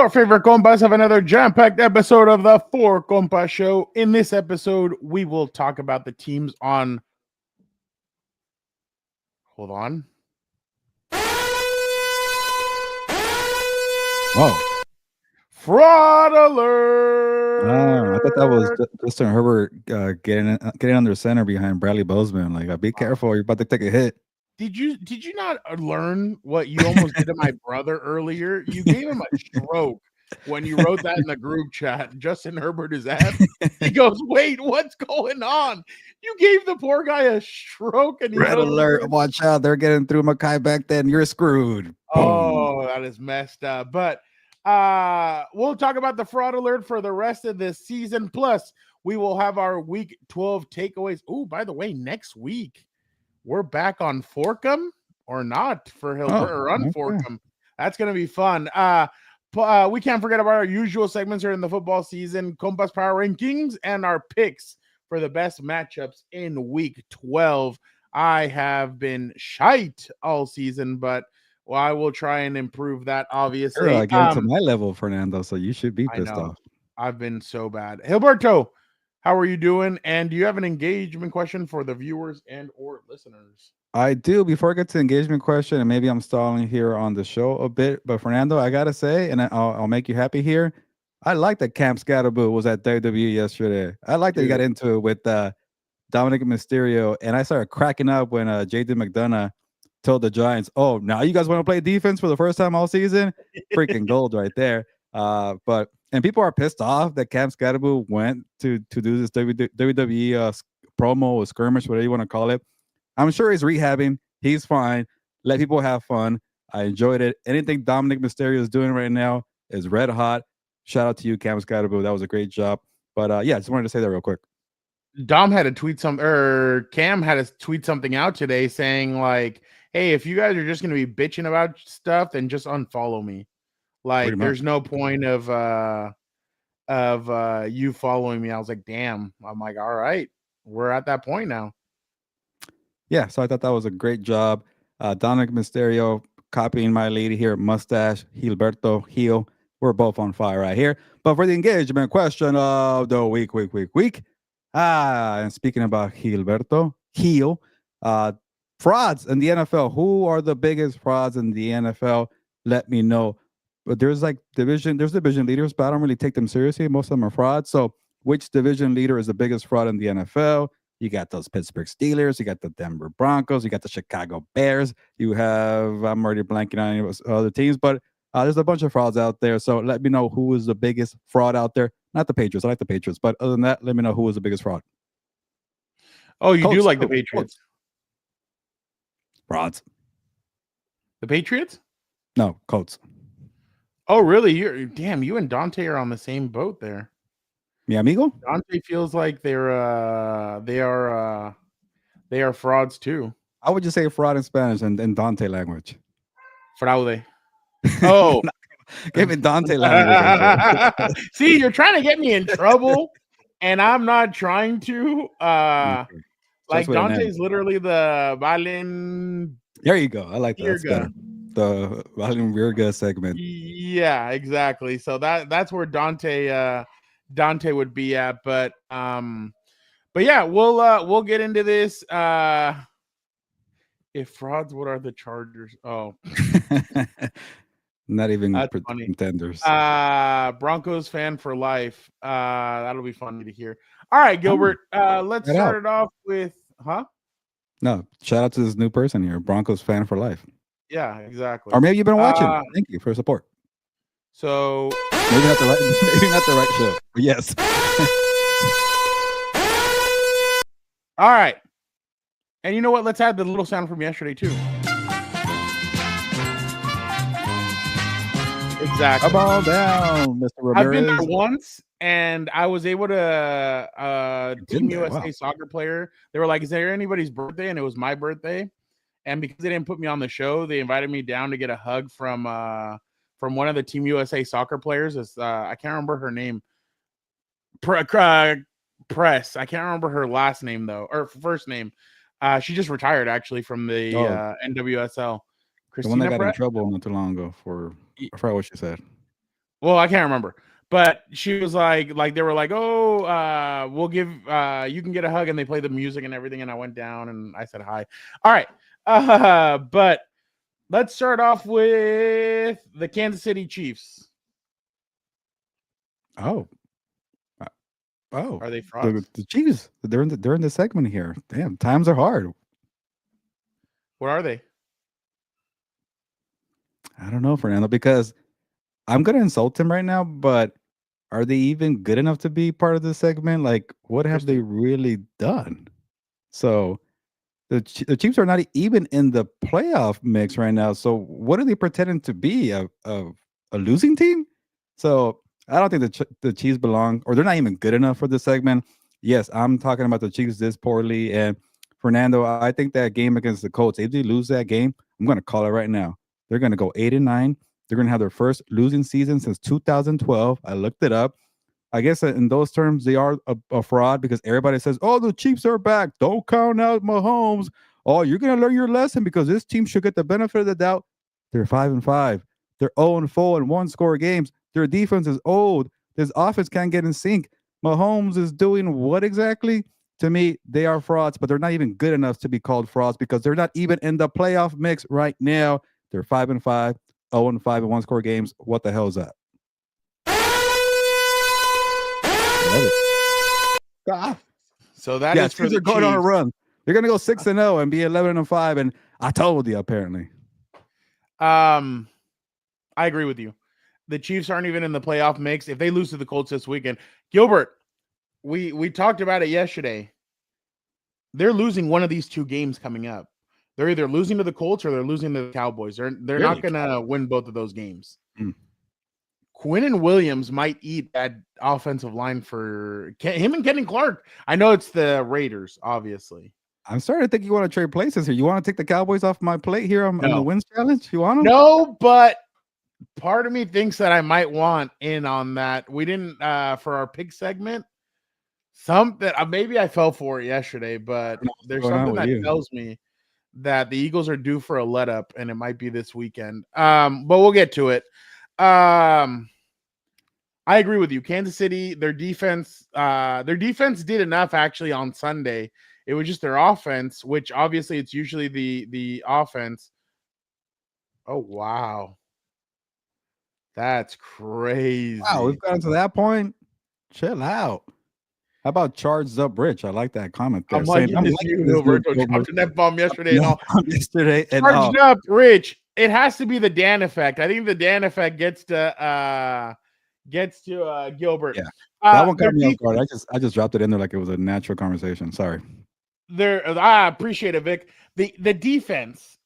Your favorite compas have another jam-packed episode of the Four Compas Show. In this episode, we will talk about the teams on. Hold on. Oh, Fraud alert! I thought that was Justin Herbert getting under center behind Bradley Bozeman. Like, be careful, you're about to take a hit. Did you not learn what you almost did to my brother earlier? You gave him a stroke when you wrote that in the group chat. Justin Herbert is out. He goes, "Wait, what's going on?" You gave the poor guy a stroke, and he Red alert! Watch out, they're getting through Makai back then. You're screwed. Oh, that is messed up. But we'll talk about the fraud alert for the rest of this season. Plus, we will have our week 12 takeaways. Oh, by the way, next week we're back on Forkum or not for Hilbert or Unforkum. That's going to be fun. We can't forget about our usual segments during the football season, Compas Power Rankings, and our picks for the best matchups in week 12. I have been shite all season, but I will try and improve that, obviously. You're getting to my level, Fernando, so you should be pissed off. I've been so bad. Gilberto, how are you doing? And do you have an engagement question for the viewers and or listeners? I do. Before I get to the engagement question, and maybe I'm stalling here on the show a bit, but Fernando, I gotta say, and I'll make you happy here. I like that Camp Scatterboo was at WWE yesterday. I like that he got into it with Dominic Mysterio, and I started cracking up when JD McDonough told the Giants, "Oh, now you guys want to play defense for the first time all season?" Freaking gold right there. And people are pissed off that Camp Scatterboo went to do this WWE promo or skirmish, whatever you want to call it. I'm sure he's rehabbing. He's fine. Let people have fun. I enjoyed it. Anything Dominic Mysterio is doing right now is red hot. Shout out to you, Camp Scatterboo. That was a great job. But yeah, just wanted to say that real quick. Cam had to tweet something out today saying like, "Hey, if you guys are just going to be bitching about stuff, then just unfollow me. Like, there's no point of you following me." I was like, "Damn." I'm like, "All right, we're at that point now." Yeah, so I thought that was a great job. Dominic Mysterio copying my lady here, mustache, Gilberto, heel. We're both on fire right here. But for the engagement question of the week. And speaking about Gilberto, heel, frauds in the NFL. Who are the biggest frauds in the NFL? Let me know. But there's division leaders, but I don't really take them seriously. Most of them are frauds. So which division leader is the biggest fraud in the NFL? You got those Pittsburgh Steelers, you got the Denver Broncos, you got the Chicago Bears, you have, I'm already blanking on any of those other teams, but there's a bunch of frauds out there. So let me know who is the biggest fraud out there. Not the Patriots. I like the Patriots. But other than that, let me know who is the biggest fraud. Oh, you do like the Patriots? Frauds. The Patriots? No, Colts. Oh, really? You and Dante are on the same boat there. Mi amigo? Dante feels like they are frauds too. I would just say fraud in Spanish and Dante language. Fraude. Oh, give me Dante language. See, you're trying to get me in trouble, and I'm not trying to. Like Dante's literally the Valen. There you go. I like that. That's better. The Valen Virga segment. Yeah, exactly. So that's where Dante would be at, but yeah, we'll get into this. If frauds, what are the Chargers? Oh, not even Contenders. Broncos fan for life. That'll be funny to hear. All right, Gilbert. Let's start it off with No, shout out to this new person here, Broncos fan for life. Yeah, exactly. Or maybe you've been watching. Thank you for support. So maybe not the right show. But yes. All right. And you know what? Let's add the little sound from yesterday too. Exactly. Come on down, Mr. Ramirez. I've been there once, and I was able to Team USA soccer player. They were like, "Is there anybody's birthday?" And it was my birthday. And because they didn't put me on the show, they invited me down to get a hug from one of the Team USA soccer players. I can't remember her name. Press. I can't remember her last name though, or first name. She just retired actually from the NWSL. Christina, the one that got in trouble not too long ago I forgot what she said. Well, I can't remember. But she was like they were like, oh, we'll give you can get a hug, and they play the music and everything. And I went down and I said hi. All right. But let's start off with the Kansas City Chiefs. Oh. Are they frauds? The Chiefs. They're in the segment here. Damn, times are hard. What are they? I don't know, Fernando, because I'm gonna insult him right now, but are they even good enough to be part of this segment? Like, what have they really done? So the Chiefs are not even in the playoff mix right now. So what are they pretending to be? A losing team? So I don't think the Chiefs belong, or they're not even good enough for this segment. Yes, I'm talking about the Chiefs this poorly. And Fernando, I think that game against the Colts, if they lose that game, I'm going to call it right now. They're going to go 8-9. They're going to have their first losing season since 2012. I looked it up. I guess in those terms, they are a fraud because everybody says, oh, the Chiefs are back. Don't count out Mahomes. Oh, you're going to learn your lesson because this team should get the benefit of the doubt. They're 5-5. They're 0-4 in one-score games. Their defense is old. This offense can't get in sync. Mahomes is doing what exactly? To me, they are frauds, but they're not even good enough to be called frauds because they're not even in the playoff mix right now. They're 5-5, 0-5 in one-score games. What the hell is that? So that is for the going Chiefs. on a run. They're gonna go 6-0 and be 11-5. And I told you, apparently. I agree with you. The Chiefs aren't even in the playoff mix. If they lose to the Colts this weekend, Gilbert, we talked about it yesterday. They're losing one of these two games coming up. They're either losing to the Colts or they're losing to the Cowboys. They're really not going to win both of those games. Quinnen Williams might eat that offensive line for him and Kenny Clark. I know it's the Raiders, obviously. I'm starting to think you want to trade places here. You want to take the Cowboys off my plate here on the wins challenge? You want them? No, but part of me thinks that I might want in on that. We didn't for our pick segment. Something maybe I fell for it yesterday, but there's something that tells me that the Eagles are due for a let up, and it might be this weekend. But we'll get to it. I agree with you. Kansas City, their defense did enough actually on Sunday. It was just their offense, which obviously it's usually the offense. Oh, wow. That's crazy. Wow, we've gotten to that point. Chill out. How about charged up Rich? I like that comment there. I'm liking this Roberto dropped an F-bomb yesterday. Charged up Rich. It has to be the Dan effect. I think the Dan effect gets to Gilbert. Yeah. That one caught me off guard. I just dropped it in there like it was a natural conversation. Sorry. I appreciate it, Vic. The defense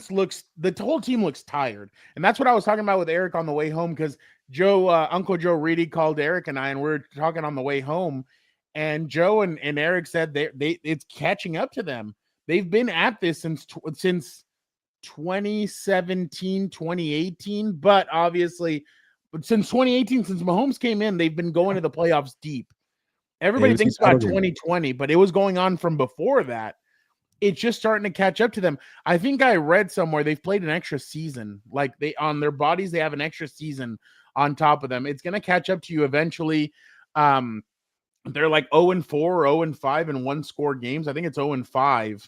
looks, the whole team looks tired. And that's what I was talking about with Eric on the way home, because Uncle Joe Reedy called Eric and I, and we were talking on the way home. And Joe and Eric said it's catching up to them. They've been at this since 2017, 2018, but obviously since 2018, since Mahomes came in, they've been going to the playoffs deep. Everybody thinks about 2020, but it was going on from before that. It's just starting to catch up to them. I think I read somewhere they've played an extra season. Like on their bodies, they have an extra season on top of them. It's going to catch up to you eventually. They're like 0-4 or 0-5 in one-score games. I think it's 0-5.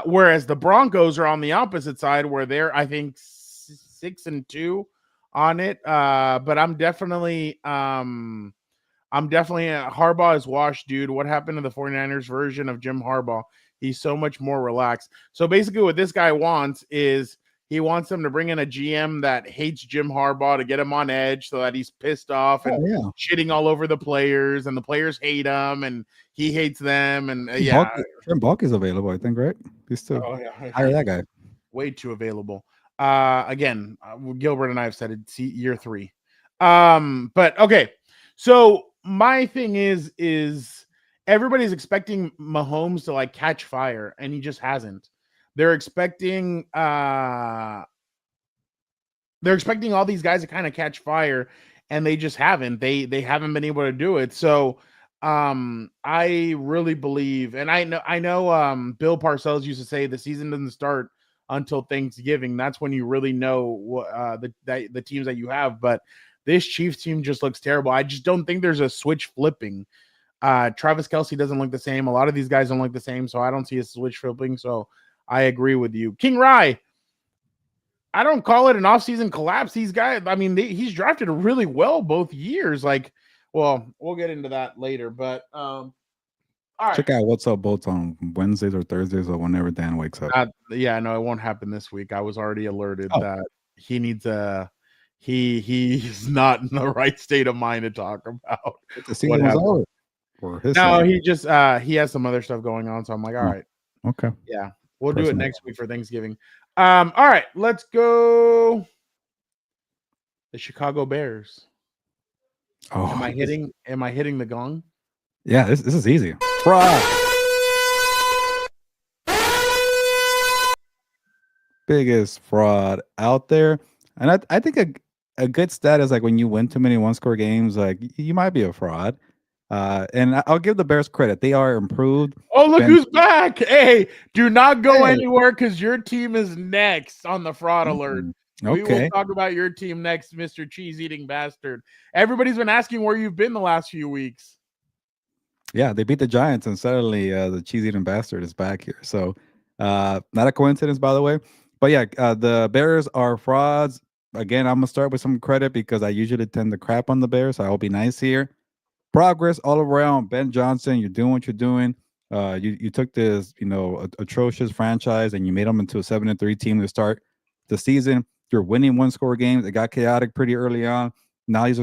Whereas the Broncos are on the opposite side, where they're, I think, 6-2 on it. But I'm definitely Harbaugh is washed, dude. What happened to the 49ers version of Jim Harbaugh? He's so much more relaxed. So basically what this guy wants is he wants them to bring in a GM that hates Jim Harbaugh to get him on edge so that he's pissed off and shitting all over the players, and the players hate him and he hates them. And Trent Baalke's available, I think, right? He's still hire that guy. Way too available. Again, Gilbert and I have said it's year 3. But okay. So my thing is everybody's expecting Mahomes to like catch fire, and he just hasn't. They're expecting all these guys to kind of catch fire, and they just haven't. They haven't been able to do it. So I really believe, and I know Bill Parcells used to say the season doesn't start until Thanksgiving. That's when you really know the teams that you have. But this Chiefs team just looks terrible. I just don't think there's a switch flipping. Travis Kelce doesn't look the same. A lot of these guys don't look the same, so I don't see a switch flipping. So I agree with you. King Rye, I don't call it an offseason collapse. These guys, I mean, he's drafted really well both years. Like, well, we'll get into that later. But all right. Check out What's Up Bolts on Wednesdays or Thursdays or whenever Dan wakes up. Yeah, no, it won't happen this week. I was already alerted that he needs he's not in the right state of mind to talk about. The season was over. No, he just he has some other stuff going on. So I'm like, all right. Okay. Yeah. We'll do it next week for Thanksgiving. All right, let's go. The Chicago Bears. Oh, am I hitting the gong? Yeah, this is easy. Fraud. Biggest fraud out there. And I think a good stat is like when you win too many one-score games, like you might be a fraud. And I'll give the Bears credit. They are improved. Oh, look who's back. Hey, do not go anywhere because your team is next on the fraud alert. Okay. We will talk about your team next, Mr. Cheese-Eating Bastard. Everybody's been asking where you've been the last few weeks. Yeah, they beat the Giants, and suddenly the Cheese-Eating Bastard is back here. So not a coincidence, by the way. But yeah, the Bears are frauds. Again, I'm going to start with some credit because I usually tend to crap on the Bears. So I'll be nice here. Progress all around. Ben Johnson, you're doing what you're doing. You took this, atrocious franchise and you made them into a 7-3 team to start the season. You're winning one-score games. It got chaotic pretty early on. Now these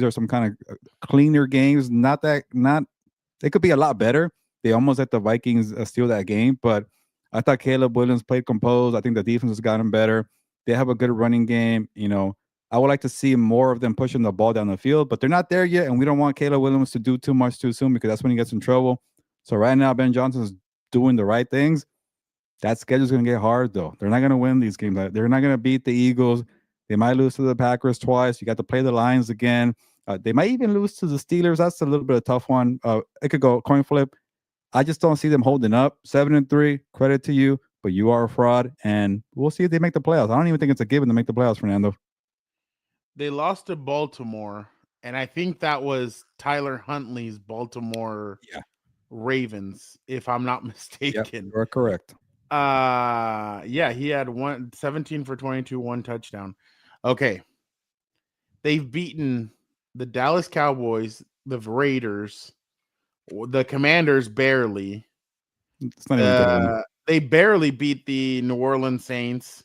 are some kind of cleaner games. They could be a lot better. They almost let the Vikings steal that game, but I thought Caleb Williams played composed. I think the defense has gotten better. They have a good running game. I would like to see more of them pushing the ball down the field, but they're not there yet, and we don't want Caleb Williams to do too much too soon because that's when he gets in trouble. So right now, Ben Johnson's doing the right things. That schedule's going to get hard, though. They're not going to win these games. They're not going to beat the Eagles. They might lose to the Packers twice. You got to play the Lions again. They might even lose to the Steelers. That's a little bit of a tough one. It could go coin flip. I just don't see them holding up. 7-3, credit to you, but you are a fraud, and we'll see if they make the playoffs. I don't even think it's a given to make the playoffs, Fernando. They lost to Baltimore, and I think that was Tyler Huntley's Baltimore Ravens, if I'm not mistaken. Yep, you're correct. Yeah, he had 17 for 22, 1 touchdown. Okay. They've beaten the Dallas Cowboys, the Raiders, the Commanders barely. It's not even good. They barely beat the New Orleans Saints.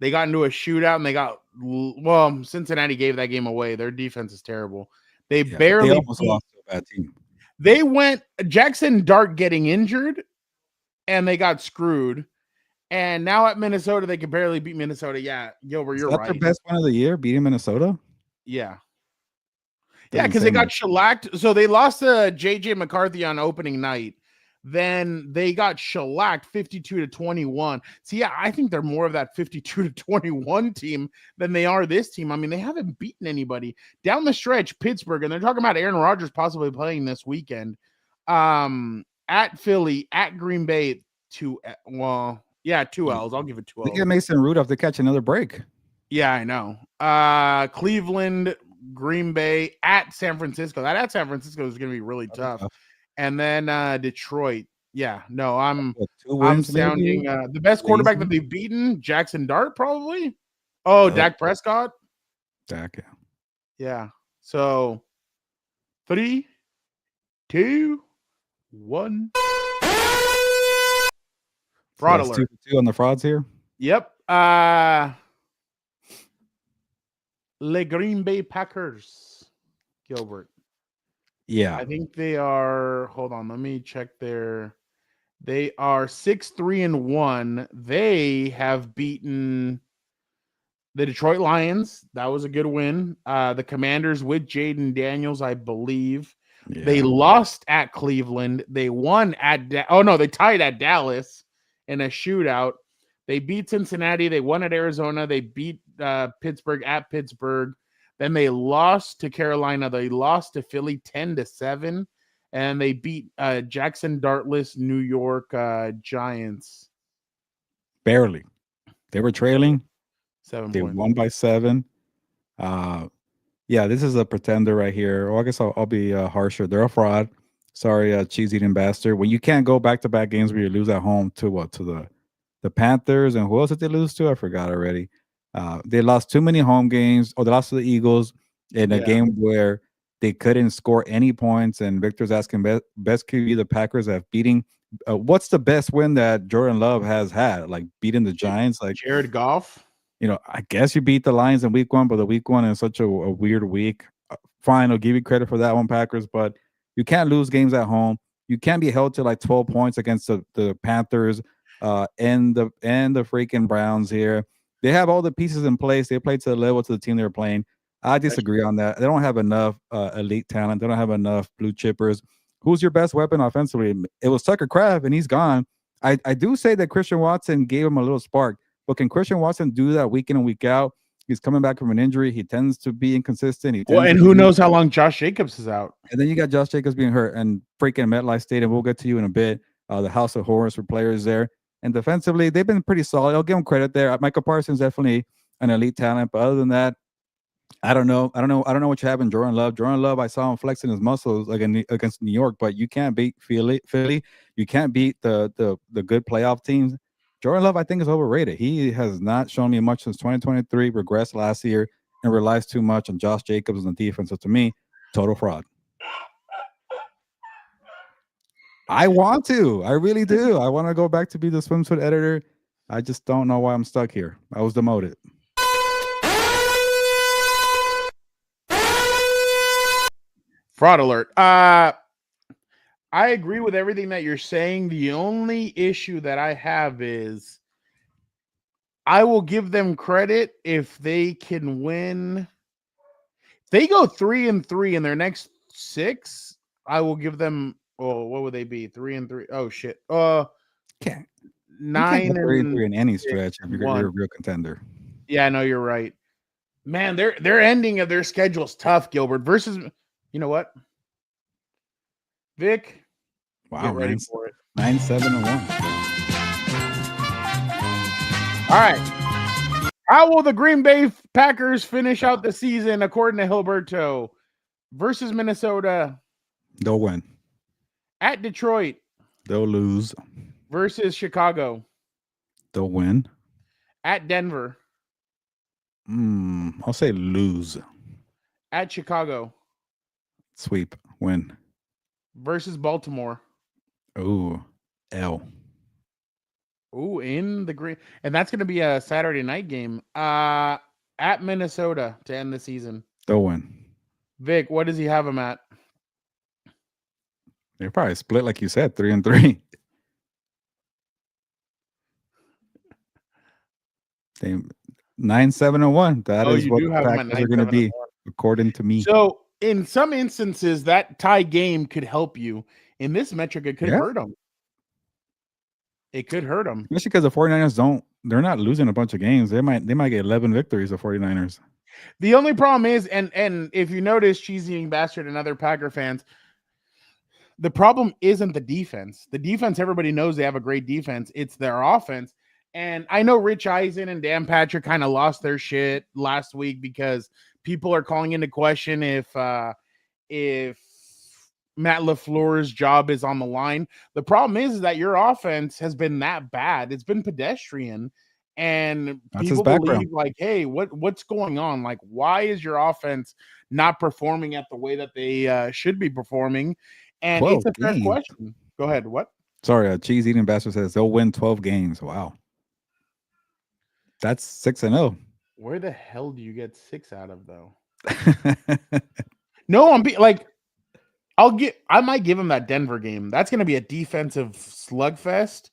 They got into a shootout and Cincinnati gave that game away. Their defense is terrible. They almost lost to a bad team. They went Jackson Dart getting injured and they got screwed. And now at Minnesota, they can barely beat Minnesota. Yeah, Gilbert, you're right. Their best win of the year, beating Minnesota? Yeah. Yeah, because they got shellacked. So they lost to J.J. McCarthy on opening night. Then they got shellacked 52-21. See, yeah, I think they're more of that 52-21 team than they are this team. I mean, they haven't beaten anybody. Down the stretch, Pittsburgh, and they're talking about Aaron Rodgers possibly playing this weekend. At Philly, at Green Bay, 2 L's. I'll give it 2 L's. They get Mason Rudolph to catch another break. Yeah, I know. Cleveland, Green Bay, at San Francisco. That at San Francisco is going to be really tough. And then Detroit. Yeah, no, I'm sounding the best quarterback that they've beaten, Jackson Dart, probably. Oh, Dak Prescott. Dak, yeah. Yeah. So 3, 2, 1. Fraud alert. 2 on the frauds here. Yep. Le Green Bay Packers. Gilbert. Yeah. I think they are. Hold on. Let me check They are 6-3-1. They have beaten the Detroit Lions. That was a good win. The Commanders with Jaden Daniels, I believe. Yeah. They lost at Cleveland. They won at they tied at Dallas in a shootout. They beat Cincinnati. They won at Arizona. They beat Pittsburgh at Pittsburgh. Then they lost to Carolina. They lost to Philly 10-7. And they beat Jackson Dartless New York Giants. Barely. They were trailing. 7 They points. won by 7. Yeah, this is a pretender right here. Well, I guess I'll be harsher. They're a fraud. Sorry, cheese eating bastard. When you can't go back to back games where you lose at home to what? To the Panthers, and who else did they lose to? I forgot already. They lost too many home games. Oh, they lost to the Eagles in a Yeah. game where they couldn't score any points. And Victor's asking best QB the Packers have beating. What's the best win that Jordan Love has had? Like beating the Giants? Like Jared Goff. I guess you beat the Lions in week 1, but the week 1 is such a weird week. Fine, I'll give you credit for that one, Packers, but you can't lose games at home. You can't be held to like 12 points against the Panthers and the freaking Browns here. They have all the pieces in place. They play to the level to the team they're playing. I disagree on that. They don't have enough elite talent. They don't have enough blue chippers. Who's your best weapon offensively? It was Tucker Kraft, and he's gone. I do say that Christian Watson gave him a little spark. But can Christian Watson do that week in and week out? He's coming back from an injury. He tends to be inconsistent. And who knows how long Josh Jacobs is out? And then you got Josh Jacobs being hurt and freaking MetLife Stadium. We'll get to you in a bit. The House of Horrors for players there. And defensively, they've been pretty solid. I'll give them credit there. Michael Parsons definitely an elite talent. But other than that, I don't know what you have in Jordan Love. Jordan Love, I saw him flexing his muscles against New York, but you can't beat Philly. You can't beat the good playoff teams. Jordan Love, I think, is overrated. He has not shown me much since 2023, regressed last year, and relies too much on Josh Jacobs and the defense. So to me, total fraud. I want to. I really do. I want to go back to be the swimsuit editor. I just don't know why I'm stuck here. I was demoted. Fraud alert. I agree with everything that you're saying. The only issue that I have is I will give them credit if they can win. If they go 3-3 in their next 6, I will give them. Oh, what would they be? 3-3. Oh shit. Can't 9-3 in any stretch if you're a real contender. Yeah, I know you're right. Man, their ending of their schedule is tough, Gilbert. Versus, you know what? Vic. Wow, get ready for it. 9-7-1. All right. How will the Green Bay Packers finish out the season according to Hilberto? Versus Minnesota. They'll win. At Detroit. They'll lose. Versus Chicago. They'll win. At Denver. I'll say lose. At Chicago. Sweep. Win. Versus Baltimore. Ooh. L. Ooh, in the green. And that's going to be a Saturday night game. At Minnesota to end the season. They'll win. Vic, what does he have him at? They're probably split, like you said, 3-3. 9-7-1. That is what the Packers are going to be, according to me. So, in some instances, that tie game could help you. In this metric, it could hurt them. It could hurt them. Especially because the 49ers they're not losing a bunch of games. They might get 11 victories, the 49ers. The only problem is, and if you notice, Cheesy Eating Bastard and other Packer fans, the problem isn't the defense. The defense, everybody knows they have a great defense. It's their offense. And I know Rich Eisen and Dan Patrick kind of lost their shit last week because people are calling into question if Matt LaFleur's job is on the line. The problem is that your offense has been that bad. It's been pedestrian. And people believe like, hey, what's going on? Like, why is your offense not performing at the way that they should be performing? And it's a fair question. Go ahead. What? Sorry, Cheese Eating Bastard says they'll win 12 games. Wow. That's 6-0. Where the hell do you get 6 out of, though? No, I might give him that Denver game. That's going to be a defensive slugfest.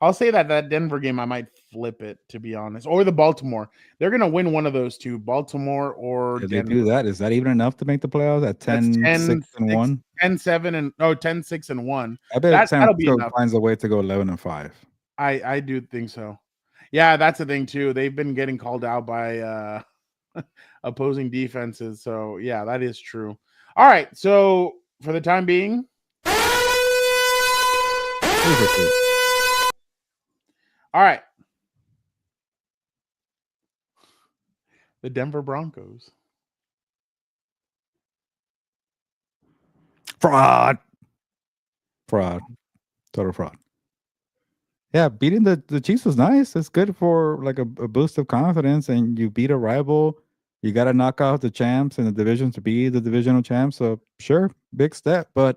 I'll say that Denver game, I might flip it, to be honest. Or the Baltimore. They're going to win one of those two, Baltimore or Denver. They do that. Is that even enough to make the playoffs at 10-6-1? 10-6-1. I bet San Francisco finds a way to go 11-5. I do think so. Yeah, that's the thing, too. They've been getting called out by opposing defenses. So, yeah, that is true. All right. So, for the time being. All right. The Denver Broncos. Fraud. Total fraud. Yeah, beating the Chiefs was nice. It's good for like a boost of confidence, and you beat a rival. You got to knock out the champs in the division to be the divisional champs. So sure, big step, but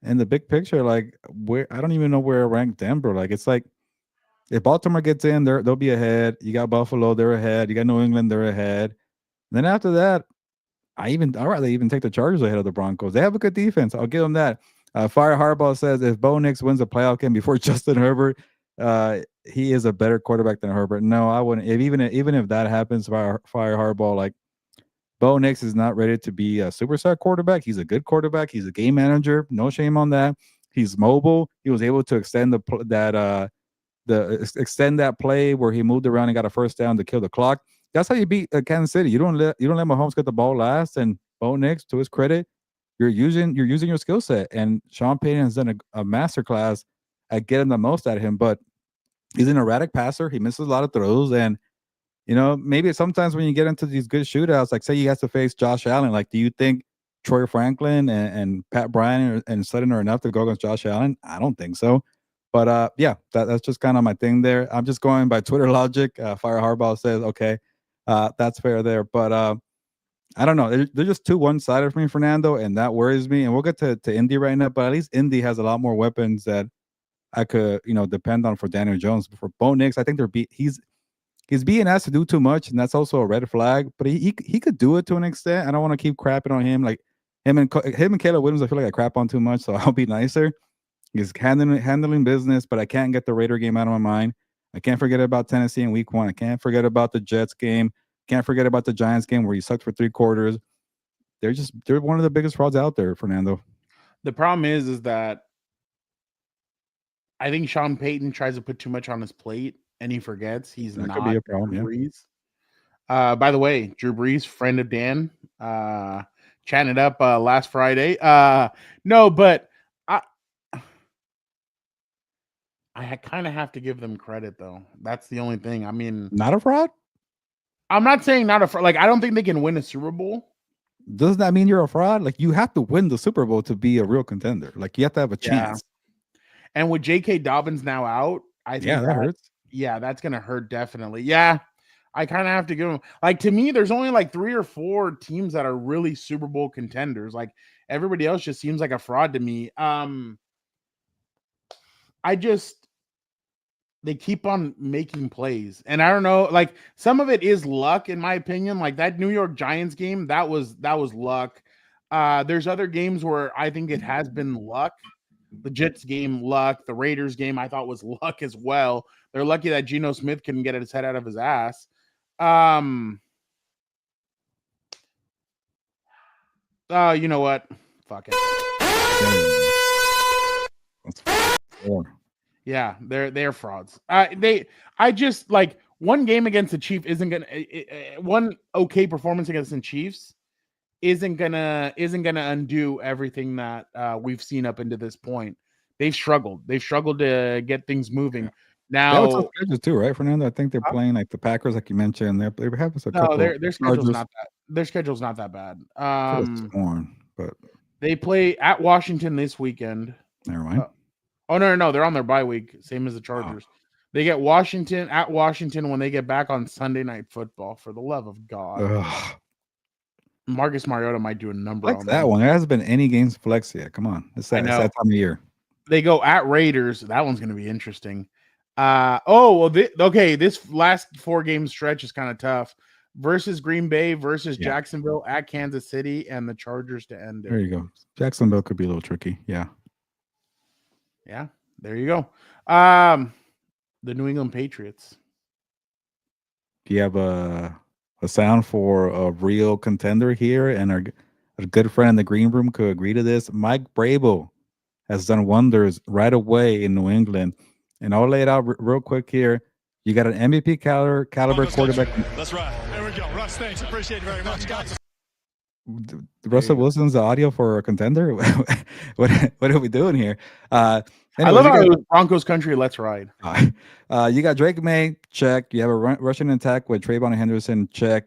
in the big picture, like where I don't even know where I rank Denver. Like it's like if Baltimore gets in, they'll be ahead. You got Buffalo, they're ahead. You got New England, they're ahead. Then after that, I'd rather even take the Chargers ahead of the Broncos. They have a good defense. I'll give them that. Fire Harbaugh says if Bo Nix wins a playoff game before Justin Herbert, he is a better quarterback than Herbert. No, I wouldn't. Even if that happens, Fire Harbaugh, like Bo Nix is not ready to be a superstar quarterback. He's a good quarterback. He's a game manager. No shame on that. He's mobile. He was able to extend extend that play where he moved around and got a first down to kill the clock. That's how you beat Kansas City. You don't let Mahomes get the ball last. And Bo Nix, to his credit, you're using your skill set. And Sean Payton has done a masterclass at getting the most out of him. But he's an erratic passer. He misses a lot of throws. And maybe sometimes when you get into these good shootouts, like say you have to face Josh Allen, like do you think Troy Franklin and Pat Bryant and Sutton are enough to go against Josh Allen? I don't think so. But yeah, that's just kind of my thing there. I'm just going by Twitter logic. Fire Harbaugh says, okay, that's fair there. But I don't know. They're just too one-sided for me, Fernando, and that worries me. And we'll get to Indy right now, but at least Indy has a lot more weapons that I could, depend on for Daniel Jones. But for Bo Nix, I think he's being asked to do too much, and that's also a red flag. But he could do it to an extent. I don't want to keep crapping on him. Like him and Caleb Williams, I feel like I crap on too much, so I'll be nicer. He's handling business, but I can't get the Raider game out of my mind. I can't forget about Tennessee in week 1. I can't forget about the Jets game. Can't forget about the Giants game where he sucked for 3 quarters. They're one of the biggest frauds out there, Fernando. The problem is that I think Sean Payton tries to put too much on his plate and he forgets he's that not could be a problem, Drew Brees. By the way, Drew Brees, friend of Dan, chatting it up last Friday. No, but I kind of have to give them credit, though. That's the only thing. I mean, not a fraud? I'm not saying not a fraud. Like, I don't think they can win a Super Bowl. Doesn't that mean you're a fraud? Like, you have to win the Super Bowl to be a real contender. Like, you have to have a chance. And with J.K. Dobbins now out, I think that hurts. Yeah, that's going to hurt definitely. Yeah, I kind of have to give them. Like, to me, there's only like 3 or 4 teams that are really Super Bowl contenders. Like, everybody else just seems like a fraud to me. They keep on making plays. And I don't know, like some of it is luck, in my opinion. Like that New York Giants game, that was luck. There's other games where I think it has been luck. The Jets game, luck. The Raiders game, I thought was luck as well. They're lucky that Geno Smith couldn't get his head out of his ass. You know what? Fuck it. Yeah, they're frauds. I just like one game against the Chiefs isn't gonna one okay performance against the Chiefs isn't gonna undo everything that we've seen up into this point. They've struggled to get things moving. Yeah. Now that was schedules too, right, Fernando? I think they're playing like the Packers, like you mentioned. They have a couple. Their schedule's not that. Their schedule's not that bad. But they play at Washington this weekend. Never mind. Oh, no, they're on their bye week, same as the Chargers. Oh. They get Washington at Washington when they get back on Sunday Night Football, for the love of God. Ugh. Marcus Mariota might do a number on that one. There hasn't been any games flex yet. Come on. It's that time of year. They go at Raiders. That one's going to be interesting. This last 4-game stretch is kind of tough. Versus Green Bay, versus Jacksonville, at Kansas City, and the Chargers to end it. There you go. Jacksonville could be a little tricky. Yeah, there you go. The New England Patriots. Do you have a sound for a real contender here? And our good friend in the green room could agree to this. Mike Vrabel has done wonders right away in New England. And I'll lay it out real quick here. You got an MVP caliber quarterback. That's right. There we go. Russ, thanks. Appreciate it very much, guys. Russell Wilson's the audio for a contender. What are we doing here? I love how Broncos country. Let's ride. You got Drake May, check. You have a Russian attack with Trayvon Henderson, check.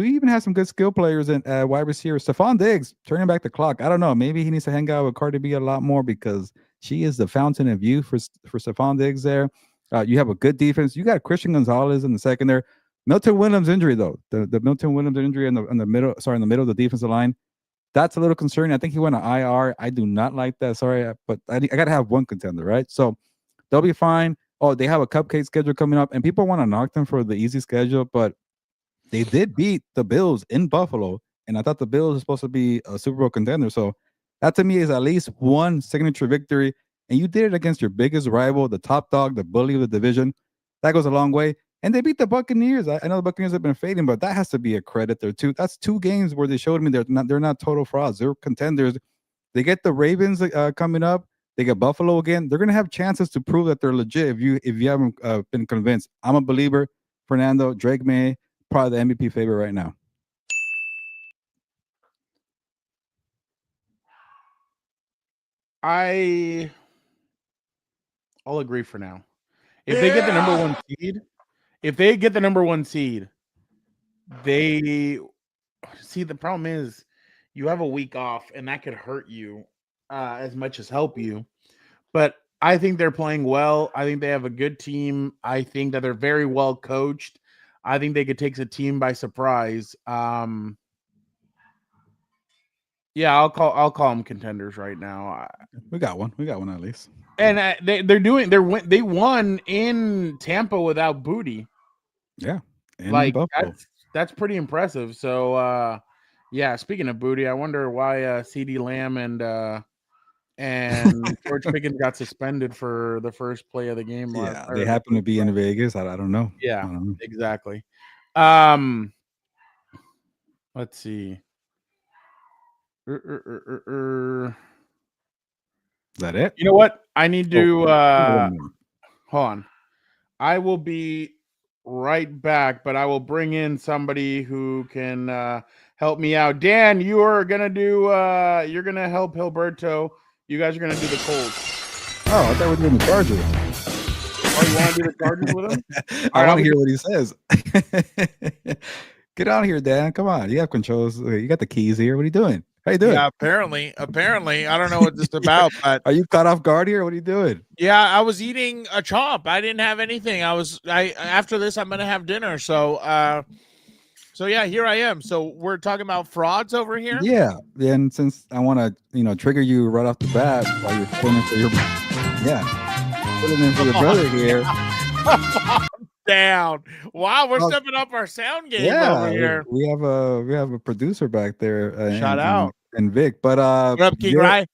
you even have some good skill players in wide receiver. Stephon Diggs turning back the clock. I don't know. Maybe he needs to hang out with Cardi B a lot more because she is the fountain of youth for Stephon Diggs there. You have a good defense. You got Christian Gonzalez in the second there. Milton Williams injury though. The Milton Williams injury in the middle. Sorry, in the middle of the defensive line. That's a little concerning. I think he went to IR. I do not like that. Sorry, but I got to have one contender, right? So they'll be fine. Oh, they have a cupcake schedule coming up, and people want to knock them for the easy schedule, but they did beat the Bills in Buffalo, and I thought the Bills are supposed to be a Super Bowl contender. So that to me is at least one signature victory, and you did it against your biggest rival, the top dog, the bully of the division. That goes a long way. And they beat the Buccaneers. I know the Buccaneers have been fading, but that has to be a credit there too. That's 2 games where they showed me they're not total frauds. They're contenders. They get the Ravens coming up. They get Buffalo again. They're gonna have chances to prove that they're legit. If you haven't been convinced, I'm a believer. Fernando, Drake May, probably the MVP favorite right now. I'll agree for now. If they get the number 1 seed. If they get the number 1 seed, they see the problem is you have a week off, and that could hurt you as much as help you. But I think they're playing well. I think they have a good team. I think that they're very well coached. I think they could take the team by surprise. Yeah, I'll call them contenders right now. We got one. We got one at least. And they won in Tampa without Booty. Yeah, like that's pretty impressive. So yeah, speaking of Booty, I wonder why CeeDee Lamb and George Pickens got suspended for the first play of the game. Yeah, they happen to be in Vegas. I don't know. Yeah, don't know. Exactly. Let's see. Is that it? You know what? I need to hold on. I will be right back, but I will bring in somebody who can help me out. Dan, you are gonna do you're gonna help Hilberto. You guys are gonna do the Colts. Oh, I thought we were doing the Chargers. Oh, you want to do the Chargers with him? I want to hear what he says. Get out here, Dan. Come on. You have controls. You got the keys here. What are you doing? How you doing? Yeah, apparently, I don't know what this is about, but are you caught off guard here? What are you doing? Yeah, I was eating a chomp. I didn't have anything. After this, I'm gonna have dinner. So yeah, here I am. So we're talking about frauds over here. Yeah, and since I want to, trigger you right off the bat while you're filling for your, filling in for your brother here. Down. Wow, we're stepping up our sound game over here. We have a producer back there. Shout out and Vic. But what up, King Rye?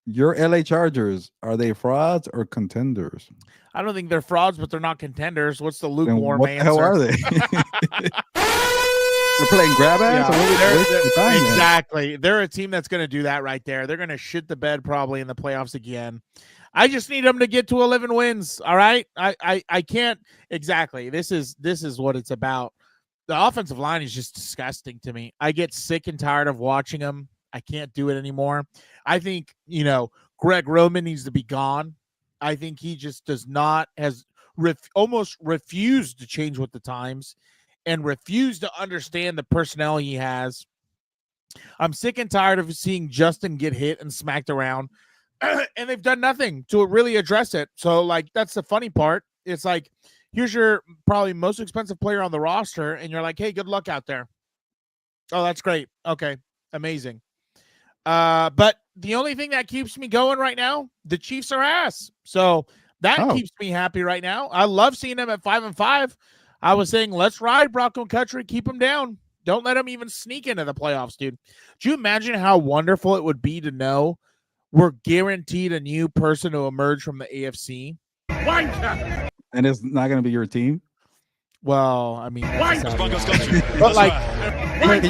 Your LA Chargers, are they frauds or contenders? I don't think they're frauds, but they're not contenders. What's the lukewarm answer? What the hell are they? They're playing grab ass. Yeah, exactly. They're a team that's going to do that right there. They're going to shit the bed probably in the playoffs again. I just need them to get to 11 wins. All right. I can't exactly. This is what it's about. The offensive line is just disgusting to me. I get sick and tired of watching them. I can't do it anymore. I think, Greg Roman needs to be gone. I think he just almost refused to change with the times and refused to understand the personnel he has. I'm sick and tired of seeing Justin get hit and smacked around. And they've done nothing to really address it. So, that's the funny part. It's like, here's your probably most expensive player on the roster, and you're like, hey, good luck out there. Oh, that's great. Okay, amazing. But the only thing that keeps me going right now, the Chiefs are ass. So that keeps me happy right now. I love seeing them at 5-5. I was saying, let's ride Bronco Country, keep them down. Don't let them even sneak into the playoffs, dude. Do you imagine how wonderful it would be to know we're guaranteed a new person to emerge from the AFC? And it's not going to be your team? Well, I mean, but can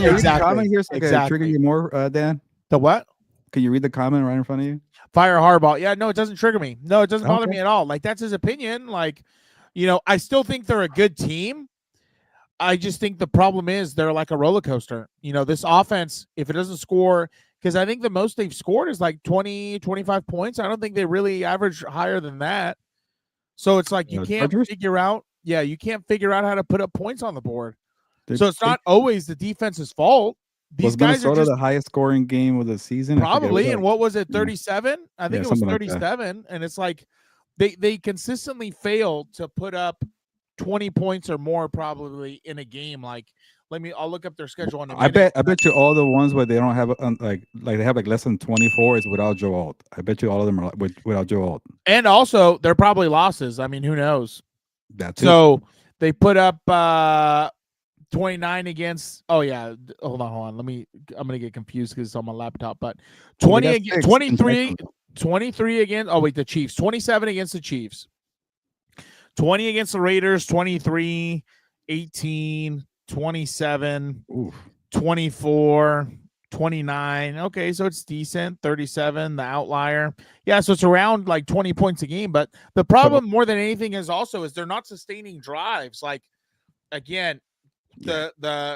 you read the comment here so I can trigger you more, Dan? The what? Can you read the comment right in front of you? Fire Harbaugh. Yeah, no, it doesn't trigger me. No, it doesn't bother me at all. That's his opinion. I still think they're a good team. I just think the problem is they're like a roller coaster. This offense, if it doesn't score, because I think the most they've scored is 20, 25 points. I don't think they really average higher than that. So it's like you can't figure out how to put up points on the board. So it's not always the defense's fault. These guys Minnesota are just the highest scoring game of the season? probably. And what was it? 37? I think it was something like 37. And it's like they consistently fail to put up 20 points or more probably in a game. Like, I'll look up their schedule in a minute. I bet you all the ones where they don't have like they have like less than 24 is without Joe Alt. I bet you all of them are without Joe Alt. And also, they're probably losses. I mean, who knows? That's so they put up 29 against. Oh yeah, hold on. I'm gonna get confused because it's on my laptop. But 23 against. Oh wait, the Chiefs. 27 against the Chiefs. 20 against the Raiders. 23, 18, 27, 24, 29. Okay, so it's decent. 37, the outlier. Yeah, so it's around like 20 points a game. But the problem more than anything is they're not sustaining drives. Like, again, the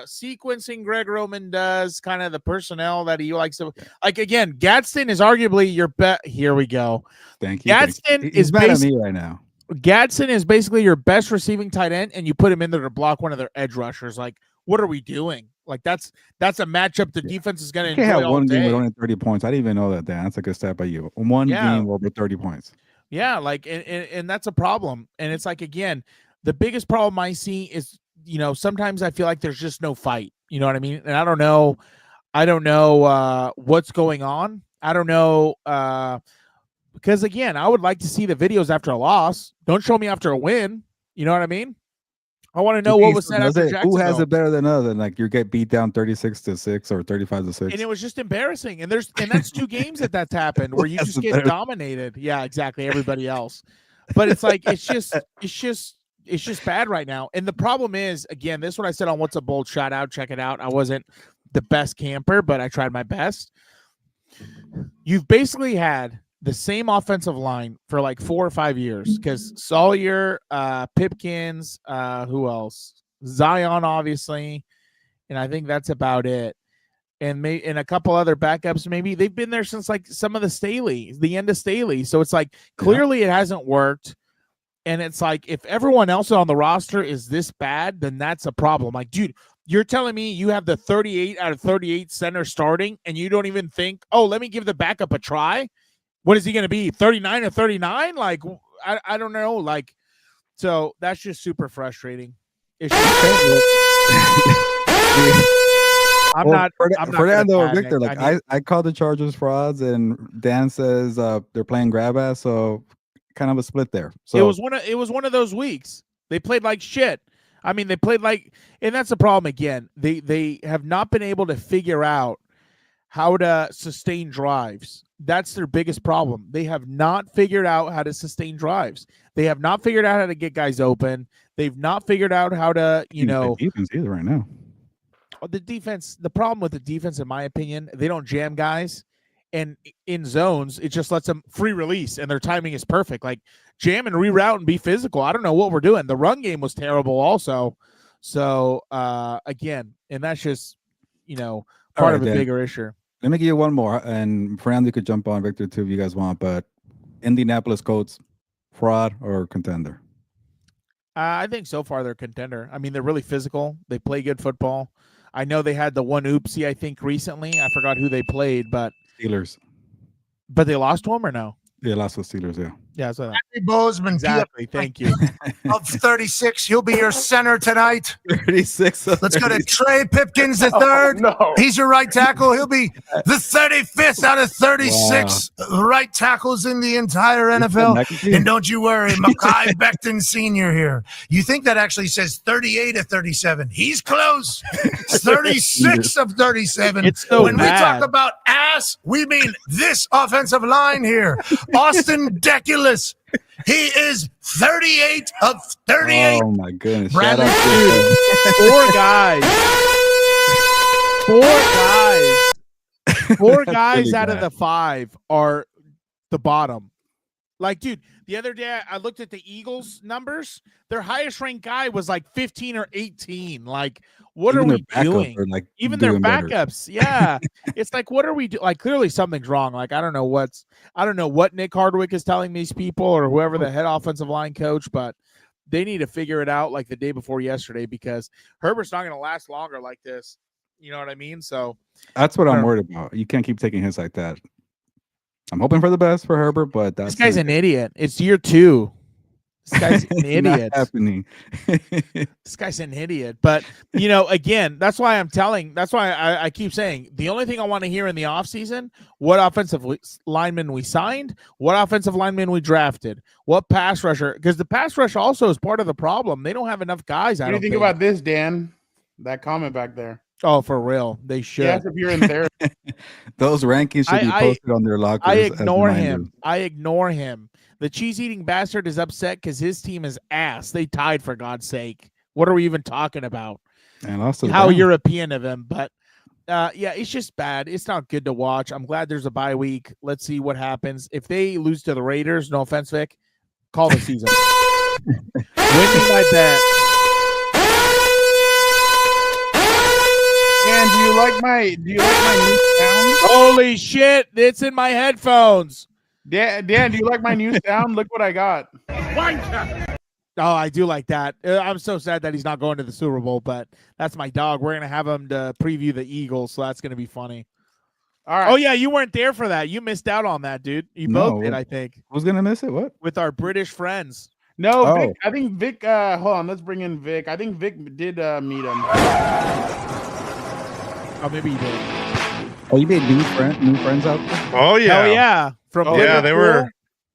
sequencing Greg Roman does, kind of the personnel that he likes to, like, again, Gadsden is arguably your best. Here we go. Thank you. Gadsden is mad at me right now. Gadsden is basically your best receiving tight end, and you put him in there to block one of their edge rushers. Like, what are we doing? Like, that's a matchup the defense is going to enjoy. You can't have one day. game with only 30 points. I didn't even know that, Dan. That's a good stat by you. One game over 30 points. Yeah, like, and that's a problem. And it's like, again, the biggest problem I see is, sometimes I feel like there's just no fight. You know what I mean? And I don't know what's going on. I don't know. Because, again, I would like to see the videos after a loss. Don't show me after a win. You know what I mean? I want to know what was said after Jacksonville. Who has it better than other? Like, you get beat down 36-6 or 35-6. And it was just embarrassing. And that's 2 games that's happened where you just get dominated. Yeah, exactly. Everybody else. But it's like, it's just bad right now. And the problem is, again, this is what I said on What's a Bold Shout Out. Check it out. I wasn't the best camper, but I tried my best. You've basically had the same offensive line for like 4 or 5 years, because Sawyer, Pipkins, who else? Zion, obviously, and I think that's about it. And a couple other backups, maybe. They've been there since like some of the end of Staley. So it's like, clearly it hasn't worked. And it's like, if everyone else on the roster is this bad, then that's a problem. Like, dude, you're telling me you have the 38 out of 38 center starting, and you don't even think, oh, let me give the backup a try? What is he going to be, 39 or 39? Like, I don't know. Like, so that's just super frustrating. Fernando or Victor, like, I called the Chargers frauds, and Dan says they're playing grab ass, so kind of a split there. So it was one of those weeks. They played like shit. I mean, they played like, and that's the problem again. They have not been able to figure out how to sustain drives. That's their biggest problem. They have not figured out how to sustain drives. They have not figured out how to get guys open. They've not figured out how to, defense either right now. The problem with the defense, in my opinion, they don't jam guys, and in zones, it just lets them free release, and their timing is perfect. Like, jam and reroute and be physical. I don't know what we're doing. The run game was terrible also. So, again, and that's just, part of a bigger issue. Let me give you one more, and Fernando, you could jump on, Victor, too, if you guys want. But Indianapolis Colts, fraud or contender? I think so far they're contender. I mean, they're really physical. They play good football. I know they had the one oopsie, I think, recently. I forgot who they played, but Steelers. But they lost to them or no? They lost with Steelers, yeah. Yeah, so Happy Bozeman. Exactly. Thank you. Of 36, he'll be your center tonight. 36. Let's go to Trey Pipkins the third. No. He's your right tackle. He'll be the 35th out of 36 right tackles in the entire NFL. And don't you worry, Mekhi Becton Sr. here. You think that actually says 38 of 37. He's close. 36 of 37. It's so when bad. We talk about ass, we mean this offensive line here. Austin Deculus. He is 38 of 38. Oh, my goodness. Bradley, Four guys really out of the 5 are the bottom. Like, dude, the other day I looked at the Eagles numbers. Their highest ranked guy was like 15 or 18. Like, what are we doing? Like, even their backups. Yeah. It's like, what are we doing? Like, clearly something's wrong. Like, I don't know what Nick Hardwick is telling these people or whoever the head offensive line coach, but they need to figure it out like the day before yesterday, because Herbert's not going to last longer like this. You know what I mean? So that's what I'm worried about. You can't keep taking hits like that. I'm hoping for the best for Herbert, but this guy's an idiot. It's year 2. This guy's an idiot. Happening. This guy's an idiot. But, you know, again, that's why I keep saying the only thing I want to hear in the offseason, what offensive lineman we signed, what offensive lineman we drafted, what pass rusher, because the pass rush also is part of the problem. They don't have enough guys. What do you think about this, Dan? That comment back there. Oh, for real. They should. Yes, if you're in therapy. Those rankings should be posted on their lockers. I ignore him. The cheese-eating bastard is upset because his team is ass. They tied, for God's sake. What are we even talking about? And also how European of him. But, yeah, it's just bad. It's not good to watch. I'm glad there's a bye week. Let's see what happens. If they lose to the Raiders, no offense, Vic, call the season. Win me my bet. Dan, do you like my new sound? Holy shit, it's in my headphones. Dan, do you like my new sound? Look what I got. Oh, I do like that. I'm so sad that he's not going to the Super Bowl, but that's my dog. We're going to have him to preview the Eagles, so that's going to be funny. All right. Oh, yeah, you weren't there for that. You missed out on that, dude. You both did, I think. Who's going to miss it? What? With our British friends. No, Vic, I think Vic, hold on, let's bring in Vic. I think Vic did meet him. Oh, maybe he did. Oh, you made new friends out there? Oh, yeah. Oh, yeah. From they were.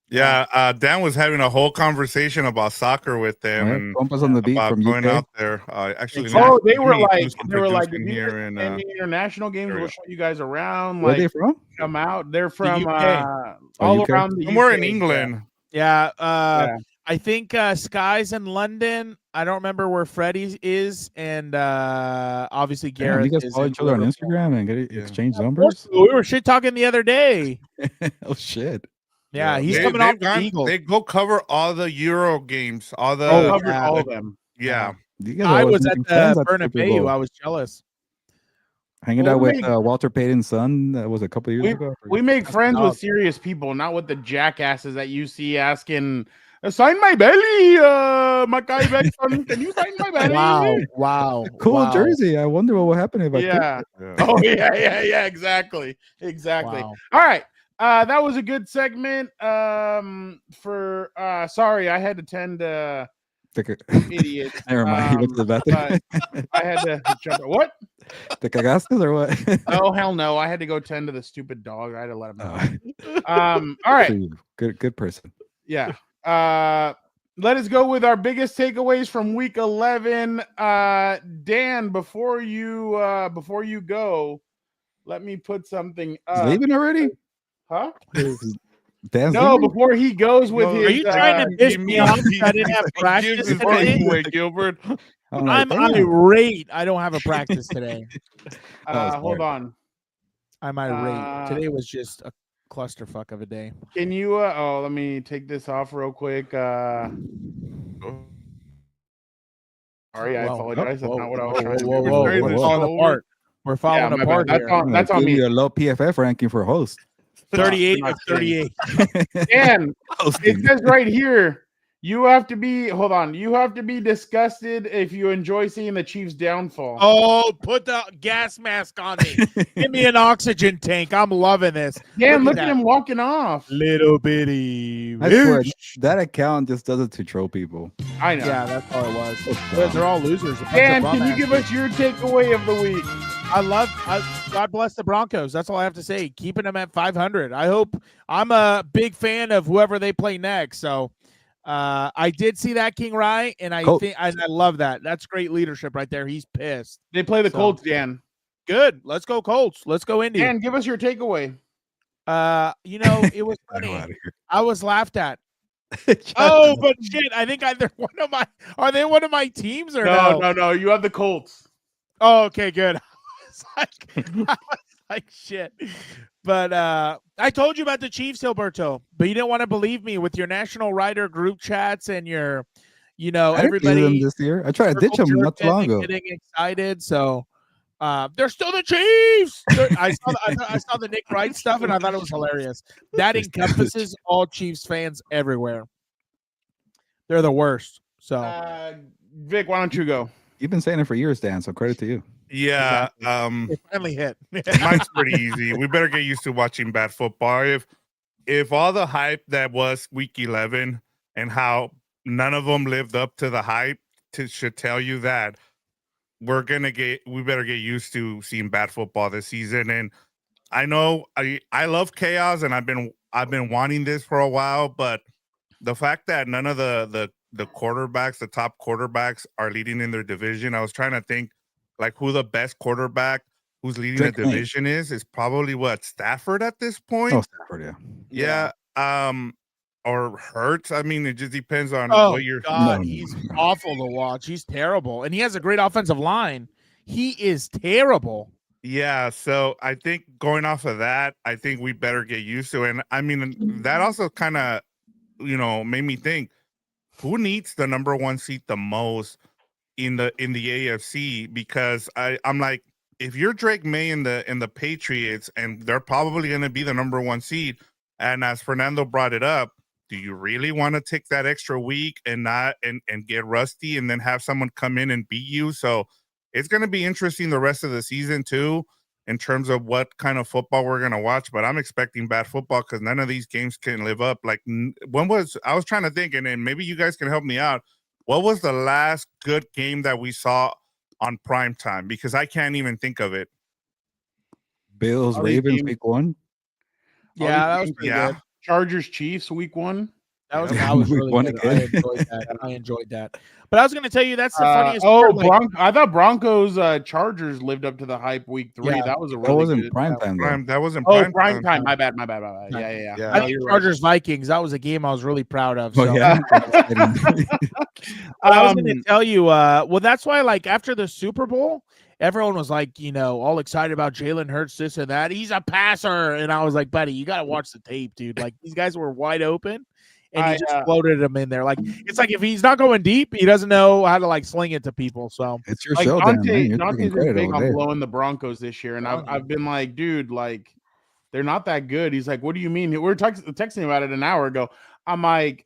Yeah, Dan was having a whole conversation about soccer with them and Compas on the beat about from going UK. out there. Actually, they were like, here in the international games. We'll show you guys around. Where are they from? Come out. They're from all around the somewhere UK. in England. Yeah. I think Sky's in London. I don't remember where Freddie is, and obviously Gareth. You guys follow each other on Instagram and exchange numbers? We were shit talking the other day. Oh shit! Yeah, he's coming off the Eagles. They go cover all the Euro games, all the all of them. Yeah, I was at the Bernabeu. I was jealous. Hanging out with Walter Payton's son. That was a couple years ago. We make friends with serious people, not with the jackasses that you see asking. Sign my belly, Mackay Beckson. Can you sign my belly? Wow. Cool jersey. I wonder what will happen if I Oh, yeah. Exactly. Wow. All right. That was a good segment. Sorry, I had to tend idiot. Never mind. He went to the bathroom. I had to jump. What? The cagastas or what? Oh, hell no. I had to go tend to the stupid dog. I had to let him know. All right. Good person. Yeah. Let us go with our biggest takeaways from week 11. Dan, before you go, let me put something up. He's leaving already? Huh? Dan's leaving? Before he goes with his. Are you trying to piss me off? I didn't have practice today. Gilbert. I'm irate. I don't have a practice today. Hold on. I'm irate. Today was just a clusterfuck of a day. Can you let me take this off real quick. Sorry, I apologize. That's not what I was trying to do. We're falling apart. We're falling apart here. That's on me. A low PFF ranking for host. 38 of 38. And it says right here, you have to be disgusted if you enjoy seeing the Chiefs' downfall. Oh, put the gas mask on me. Give me an oxygen tank. I'm loving this. Yeah, look at him walking off. Little bitty. I swear, that account just does it to troll people. I know. Yeah, that's all it was. They're all losers. Dan, can you give us your takeaway of the week? God bless the Broncos. That's all I have to say. Keeping them at 500. I'm a big fan of whoever they play next. So I did see that King Rye, and I love that. That's great leadership right there. He's pissed. They play the Colts, Dan. Good. Let's go Colts. Let's go Indy. Dan, give us your takeaway. It was funny. I was laughed at. Oh, but shit! I think either one of my are they one of my teams or no? You have the Colts. Oh, okay, good. I was like shit. But I told you about the Chiefs, Hilberto, but you didn't want to believe me with your National Writer group chats and your, everybody this year. I tried to ditch them not too long ago. Getting excited, so they're still the Chiefs. I saw the Nick Wright stuff, and I thought it was hilarious. That encompasses all Chiefs fans everywhere. They're the worst. So Vic, why don't you go? You've been saying it for years, Dan. So credit to you. Yeah. it finally hit. Mine's pretty easy. We better get used to watching bad football. If all the hype that was week 11 and how none of them lived up to the hype should tell you that we better get used to seeing bad football this season. And I know I love chaos, and I've been wanting this for a while, but the fact that none of the quarterbacks, the top quarterbacks, are leading in their division, I was trying to think like who the best quarterback who's leading the division is probably what, Stafford at this point? Oh, Stafford, yeah. Or Hurts. I mean, it just depends on what you're. God, he's awful to watch. He's terrible, and he has a great offensive line. He is terrible. Yeah, so I think going off of that, I think we better get used to it. And I mean, that also kind of, made me think, who needs the number one seed the most in the AFC? Because I'm like, if you're Drake May in the Patriots, and they're probably going to be the number one seed, and as Fernando brought it up, do you really want to take that extra week and not and get rusty and then have someone come in and beat you? So it's going to be interesting the rest of the season too, in terms of what kind of football we're going to watch. But I'm expecting bad football because none of these games can live up. Like, I was trying to think, and then maybe you guys can help me out. What was the last good game that we saw on prime time? Because I can't even think of it. Bills, Ravens, week 1. Yeah, that was pretty good. Chargers, Chiefs, week 1. That was really good. I enjoyed that. But I was going to tell you, that's the funniest part. I thought Broncos, Chargers lived up to the hype week 3. Yeah, that was a really good prime time. That wasn't prime time. My bad. Yeah. I think Chargers Vikings. That was a game I was really proud of. So. Oh, yeah. I was going to tell you. Well, that's why, like, after the Super Bowl, everyone was like, all excited about Jalen Hurts, this and that. He's a passer, and I was like, buddy, you got to watch the tape, dude. Like, these guys were wide open. And he just floated him in there. Like, it's like if he's not going deep, he doesn't know how to like sling it to people. So it's your show, Dan. Dante's big on blowing the Broncos this year, and I've been like, dude, like they're not that good. He's like, what do you mean? We were texting about it an hour ago. I'm like,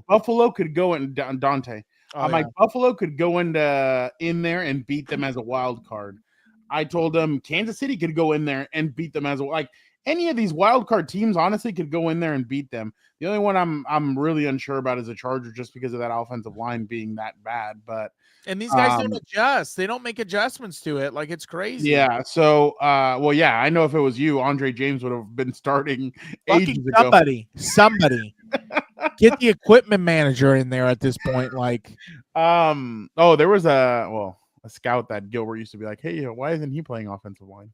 Buffalo could go in Dante. Like, Buffalo could go in there and beat them as a wild card. I told them Kansas City could go in there and beat them as any of these wild card teams, honestly, could go in there and beat them. The only one I'm really unsure about is the Chargers, just because of that offensive line being that bad. And these guys don't adjust; they don't make adjustments to it. Like, it's crazy. Yeah. So, I know if it was you, Andre James would have been starting ages ago. Somebody, get the equipment manager in there at this point. Like, there was a scout that Gilbert used to be like, hey, why isn't he playing offensive line?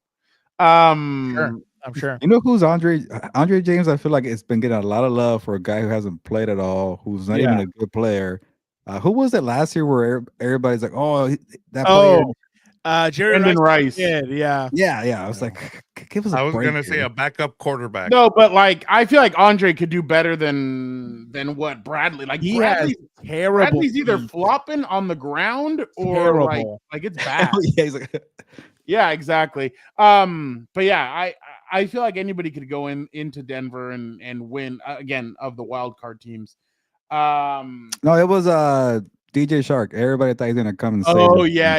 I'm sure. You know who's Andre James? I feel like it's been getting a lot of love for a guy who hasn't played at all, who's not even a good player. Who was it last year where everybody's like, that player? Jerry Rice. Yeah. I was like, give us. I was gonna say a backup quarterback. No, but like I feel like Andre could do better than what Bradley. Like Bradley's terrible. Bradley's either flopping on the ground or like it's bad. Yeah, he's like. Yeah, exactly. But yeah, I feel like anybody could go into Denver and win again of the wild card teams. No, it was DJ Shark. Everybody thought he was gonna come and save yeah.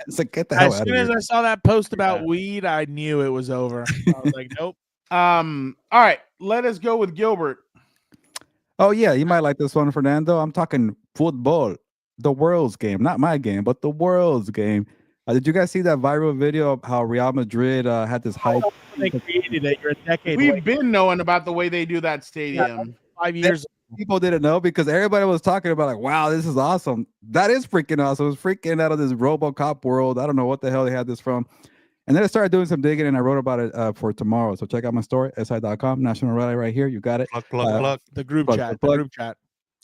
It's like, get the hell out of here. As soon as I saw that post about weed, I knew it was over. I was like, nope. All right, let us go with Gilbert. Oh yeah, you might like this one, Fernando. I'm talking football, the world's game, not my game, but the world's game. Did you guys see that viral video of how Real Madrid had this hype? They created it. You're a decade. We've been knowing about the way they do that stadium. 5 years. People didn't know because everybody was talking about like, wow, this is awesome. That is freaking awesome. It was freaking out of this RoboCop world. I don't know what the hell they had this from. And then I started doing some digging and I wrote about it for tomorrow. So check out my story, si.com, National Rally right here. You got it. Plug. The group chat.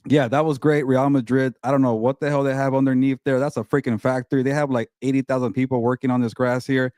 Yeah, that was great. Real Madrid. I don't know what the hell they have underneath there. That's a freaking factory. They have like 80,000 people working on this grass here.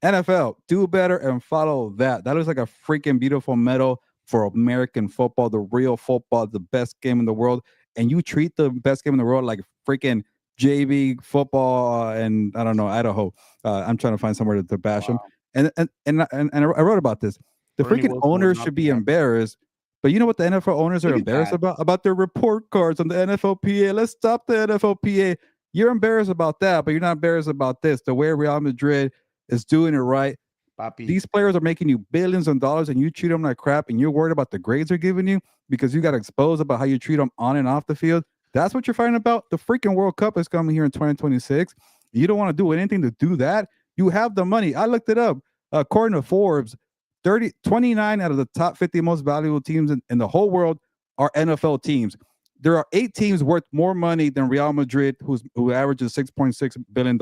NFL, do better and follow that. That looks like a freaking beautiful medal for American football, the real football, the best game in the world. And you treat the best game in the world like freaking JV football and I don't know, Idaho. I'm trying to find somewhere to bash them. And I wrote about this. The freaking owners should be embarrassed But you know what the NFL owners are Look at embarrassed that. about? About their report cards on the NFLPA. Let's stop the NFLPA. You're embarrassed about that, but you're not embarrassed about this. The way Real Madrid is doing it right. Papi. These players are making you billions of dollars and you treat them like crap and you're worried about the grades they're giving you because you got exposed about how you treat them on and off the field. That's what you're fighting about. The freaking World Cup is coming here in 2026. You don't want to do anything to do that. You have the money. I looked it up. According to Forbes, 29 out of the top 50 most valuable teams in the whole world are NFL teams. There are 8 teams worth more money than Real Madrid, who averages $6.6 billion.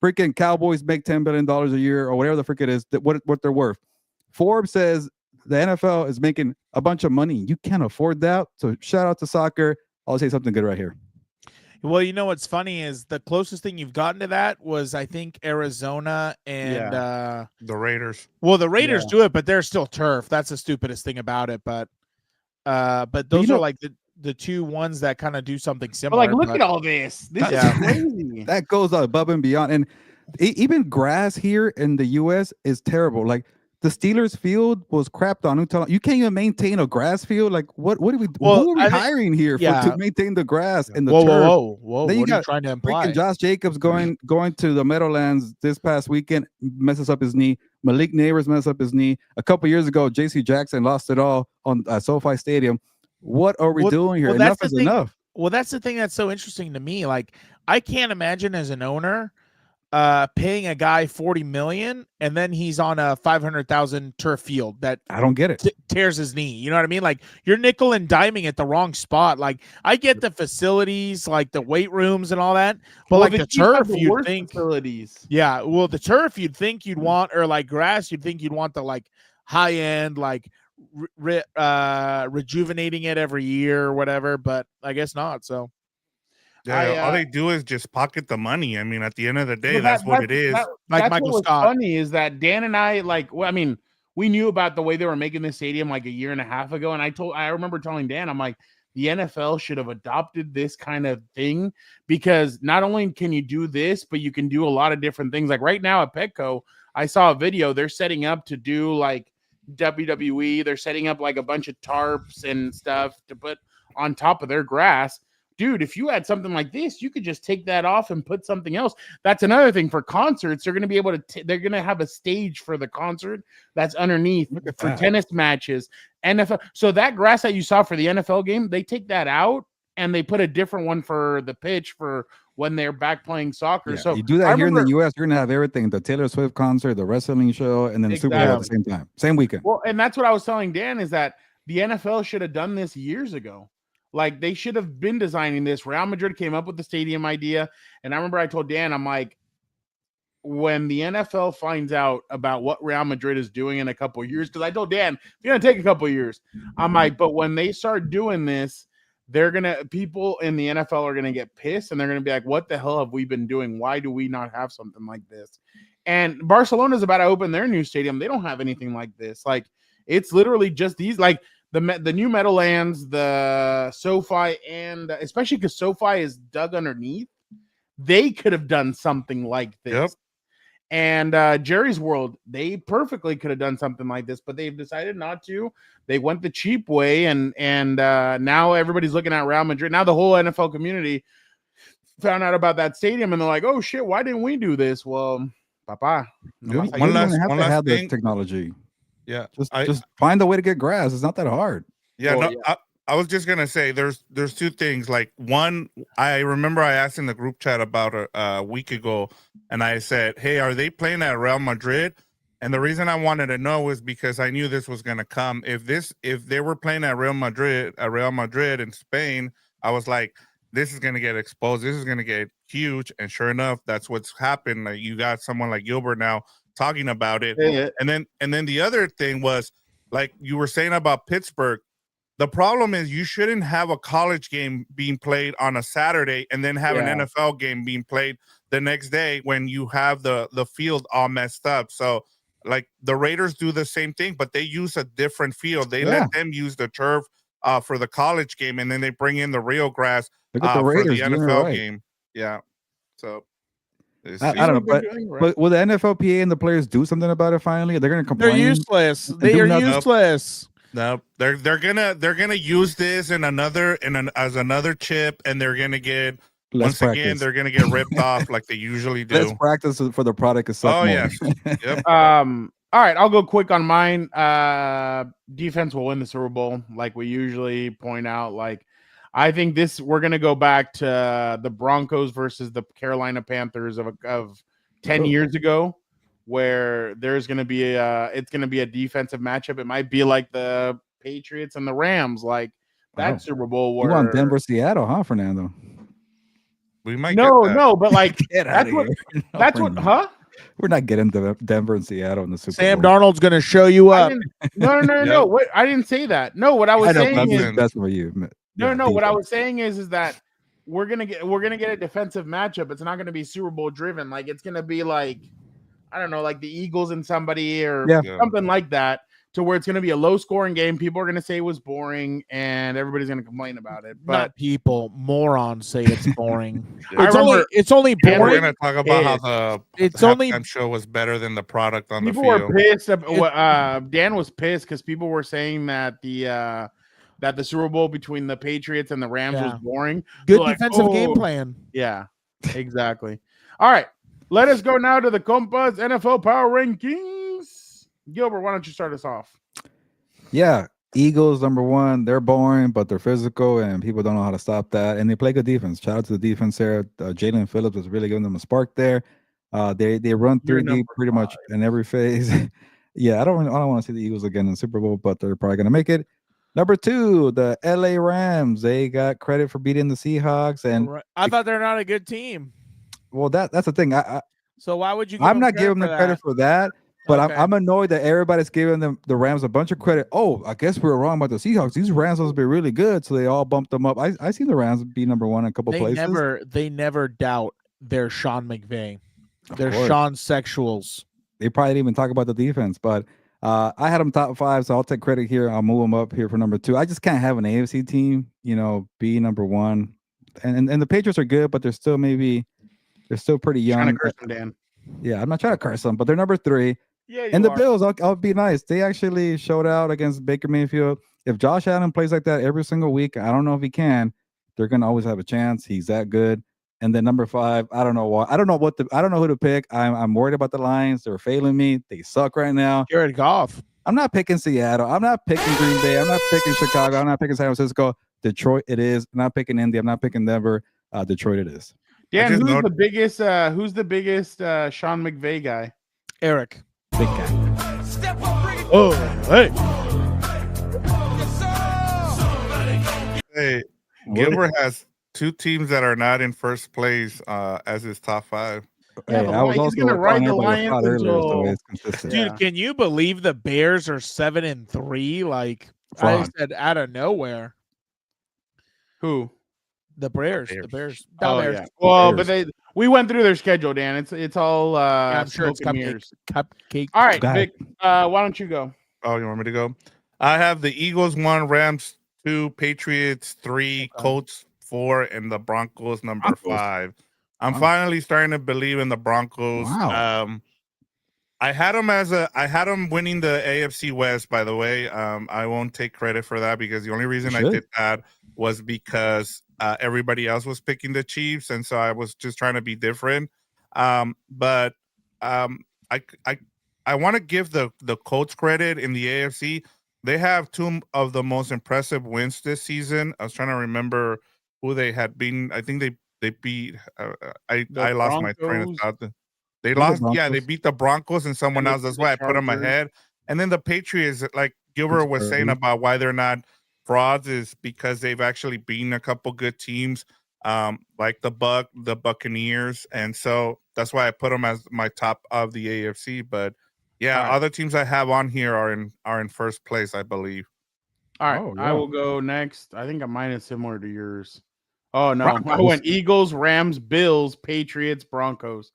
Freaking Cowboys make $10 billion a year or whatever the frick it is, what they're worth. Forbes says the NFL is making a bunch of money. You can't afford that. So shout out to soccer. I'll say something good right here. Well, you know what's funny is the closest thing you've gotten to that was, I think, Arizona and the Raiders. Well, the Raiders do it, but they're still turf. That's the stupidest thing about it. But those are like the two ones that kind of do something similar. But like, look at all this. This is crazy. That goes above and beyond. And even grass here in the U.S. is terrible. Like the Steelers field was crapped on. You can't even maintain a grass field. Like what are we? Who are we hiring here to maintain the grass and the turf? Whoa! Then what are you trying to imply? Freaking Josh Jacobs going to the Meadowlands this past weekend, messes up his knee. Malik Neighbors messed up his knee. A couple years ago, J.C. Jackson lost it all on SoFi Stadium. What are we doing here? Enough is enough. Well, that's the thing that's so interesting to me. Like, I can't imagine as an owner paying a guy $40 million and then he's on a 500,000 turf field that I don't get it. Tears his knee. You know what I mean? Like, you're nickel and diming at the wrong spot. Like, I get the facilities, like the weight rooms and all that, but like the turf, you'd think facilities. Yeah, well, the turf you'd think you'd want, or like grass, you'd think you'd want the like high end, like rejuvenating it every year or whatever, but I guess not. So all they do is just pocket the money. I mean, at the end of the day, that's what it is. Like that's Michael what Scott. What's funny is that Dan and I, we knew about the way they were making this stadium like a year and a half ago, and I remember telling Dan, I'm like, the NFL should have adopted this kind of thing, because not only can you do this, but you can do a lot of different things. Like right now at Petco, I saw a video. They're setting up to do like WWE. They're setting up like a bunch of tarps and stuff to put on top of their grass. Dude, if you had something like this, you could just take that off and put something else. That's another thing for concerts. They're going to be able to, they're going to have a stage for the concert that's underneath for tennis matches. NFL. So that grass that you saw for the NFL game, they take that out and they put a different one for the pitch for when they're back playing soccer. So you do that here in the US, you're going to have everything, the Taylor Swift concert, the wrestling show, and then the Super Bowl at the same time, same weekend. Well, and that's what I was telling Dan, is that the NFL should have done this years ago. Like, they should have been designing this. Real Madrid came up with the stadium idea. And I remember I told Dan, I'm like, when the NFL finds out about what Real Madrid is doing in a couple of years, because I told Dan, it's going to take a couple of years. I'm like, but when they start doing this, people in the NFL are going to get pissed, and they're going to be like, what the hell have we been doing? Why do we not have something like this? And Barcelona's about to open their new stadium. They don't have anything like this. Like, it's literally just these, like, the new Meadowlands, the SoFi, and especially because SoFi is dug underneath, they could have done something like this. Yep. And Jerry's World, they perfectly could have done something like this, but they've decided not to. They went the cheap way, and now everybody's looking at Real Madrid. Now the whole NFL community found out about that stadium, and they're like, "Oh shit, why didn't we do this?" Well, Papa, one last thing. Technology. Yeah, just find a way to get grass. It's not that hard. Yeah, I was just gonna say there's two things. Like, one, I remember I asked in the group chat about a week ago, and I said, "Hey, are they playing at Real Madrid?" And the reason I wanted to know was because I knew this was gonna come. If they were playing at Real Madrid in Spain, I was like, this is gonna get exposed. This is gonna get huge. And sure enough, that's what's happened. Like, you got someone like Gilbert now talking about it. Yeah. And then the other thing was, like you were saying about Pittsburgh, the problem is you shouldn't have a college game being played on a Saturday and then have an NFL game being played the next day when you have the field all messed up. So, like, the Raiders do the same thing, but they use a different field. They let them use the turf for the college game, and then they bring in the real grass for the NFL game. Yeah. So I don't know, but will the NFLPA and the players do something about it finally? They're going to complain. They're useless. They are useless. No, they're gonna use this as another chip, and they're gonna get again they're gonna get ripped off like they usually do. Let's practice for the product to suck more. Yes. Yep. All right, I'll go quick on mine. Defense will win the Super Bowl, like we usually point out. Like, I think we're gonna go back to the Broncos versus the Carolina Panthers of 10 years ago, where there's gonna be it's gonna be a defensive matchup. It might be like the Patriots and the Rams, like that Super Bowl. Where you want Denver, Seattle, huh, Fernando? We might no, but like that's what, huh? We're not getting Denver and Seattle in the Super Sam Bowl. Darnold's going to show you up. No. What I didn't say that. No, what I was saying is that's for you. No. What I was saying is that we're gonna get a defensive matchup. It's not gonna be Super Bowl driven. Like it's gonna be like, I don't know, like the Eagles and somebody or something like that, to where it's gonna be a low scoring game. People are gonna say it was boring, and everybody's gonna complain about it. But not people, morons say it's boring. Yeah. It's only boring. We're gonna talk about how the halftime show was better than the product on the field. People were pissed. Dan was pissed because people were saying that the Super Bowl between the Patriots and the Rams was boring. Good defensive game plan. Yeah, exactly. All right, let us go now to the Compas NFL Power Rankings. Gilbert, why don't you start us off? Yeah, Eagles #1. They're boring, but they're physical, and people don't know how to stop that. And they play good defense. Shout out to the defense there. Jalen Phillips is really giving them a spark there. They run 3D pretty much in every phase. Yeah, I don't want to see the Eagles again in the Super Bowl, but they're probably gonna make it. #2, the LA Rams. They got credit for beating the Seahawks, and I thought they're not a good team. Well, that's the thing. So why would you? I'm not giving them credit for that, but I'm annoyed that everybody's giving the Rams a bunch of credit. Oh, I guess we were wrong about the Seahawks. These Rams supposed to be really good, so they all bumped them up. I seen the Rams be #1 in a couple places. They never doubt their Sean McVay. They're Sean sexuals. They probably didn't even talk about the defense, but I had them top 5, so I'll take credit here. I'll move them up here for #2. I just can't have an AFC team, be #1. And the Patriots are good, but they're still pretty young. Trying to curse them, Dan. Yeah, I'm not trying to curse them, but they're #3. Yeah, and the Bills, I'll be nice. They actually showed out against Baker Mayfield. If Josh Allen plays like that every single week, I don't know if he can. They're gonna always have a chance. He's that good. And then #5, I don't know why. I don't know who to pick. I'm worried about the Lions. They're failing me. They suck right now. Jared Goff. I'm not picking Seattle. I'm not picking Green Bay. I'm not picking Chicago. I'm not picking San Francisco. Detroit, it is. I'm not picking Indy. I'm not picking Denver. Detroit, it is. Dan, who's the biggest Sean McVay guy? Eric. Big guy. Oh, hey. Hey, Gilbert has 2 teams that are not in first place as his top 5. Hey, I was also gonna ride the Lions earlier, so it's consistent. Dude, can you believe the Bears are 7-3? Like I said, out of nowhere. Who? The Bears. The Bears. Oh, Bears. yeah. Well, but we went through their schedule, Dan. It's all I'm sure it's cupcake. All right, Vic. Why don't you go? Oh, you want me to go? I have the Eagles 1, Rams 2, Patriots 3, Colts 4, and the Broncos #5. I'm finally starting to believe in the Broncos. Wow. I had them winning the AFC West, by the way. I won't take credit for that because the only reason I did that was because everybody else was picking the Chiefs, and so I was just trying to be different. But I want to give the Colts credit in the AFC. They have 2 of the most impressive wins this season. I was trying to remember who they had beaten. I think they beat. I lost my train of thought. They lost. Yeah, they beat the Broncos and someone else. That's why I put them ahead. And then the Patriots, like Gilbert was saying about why they're not frauds, is because they've actually beaten a couple good teams, like the Buccaneers, and so that's why I put them as my top of the AFC. But yeah, other teams I have on here are in first place, I believe. All right, I will go next. I think mine is similar to yours. Oh no, Broncos. I went Eagles, Rams, Bills, Patriots, Broncos.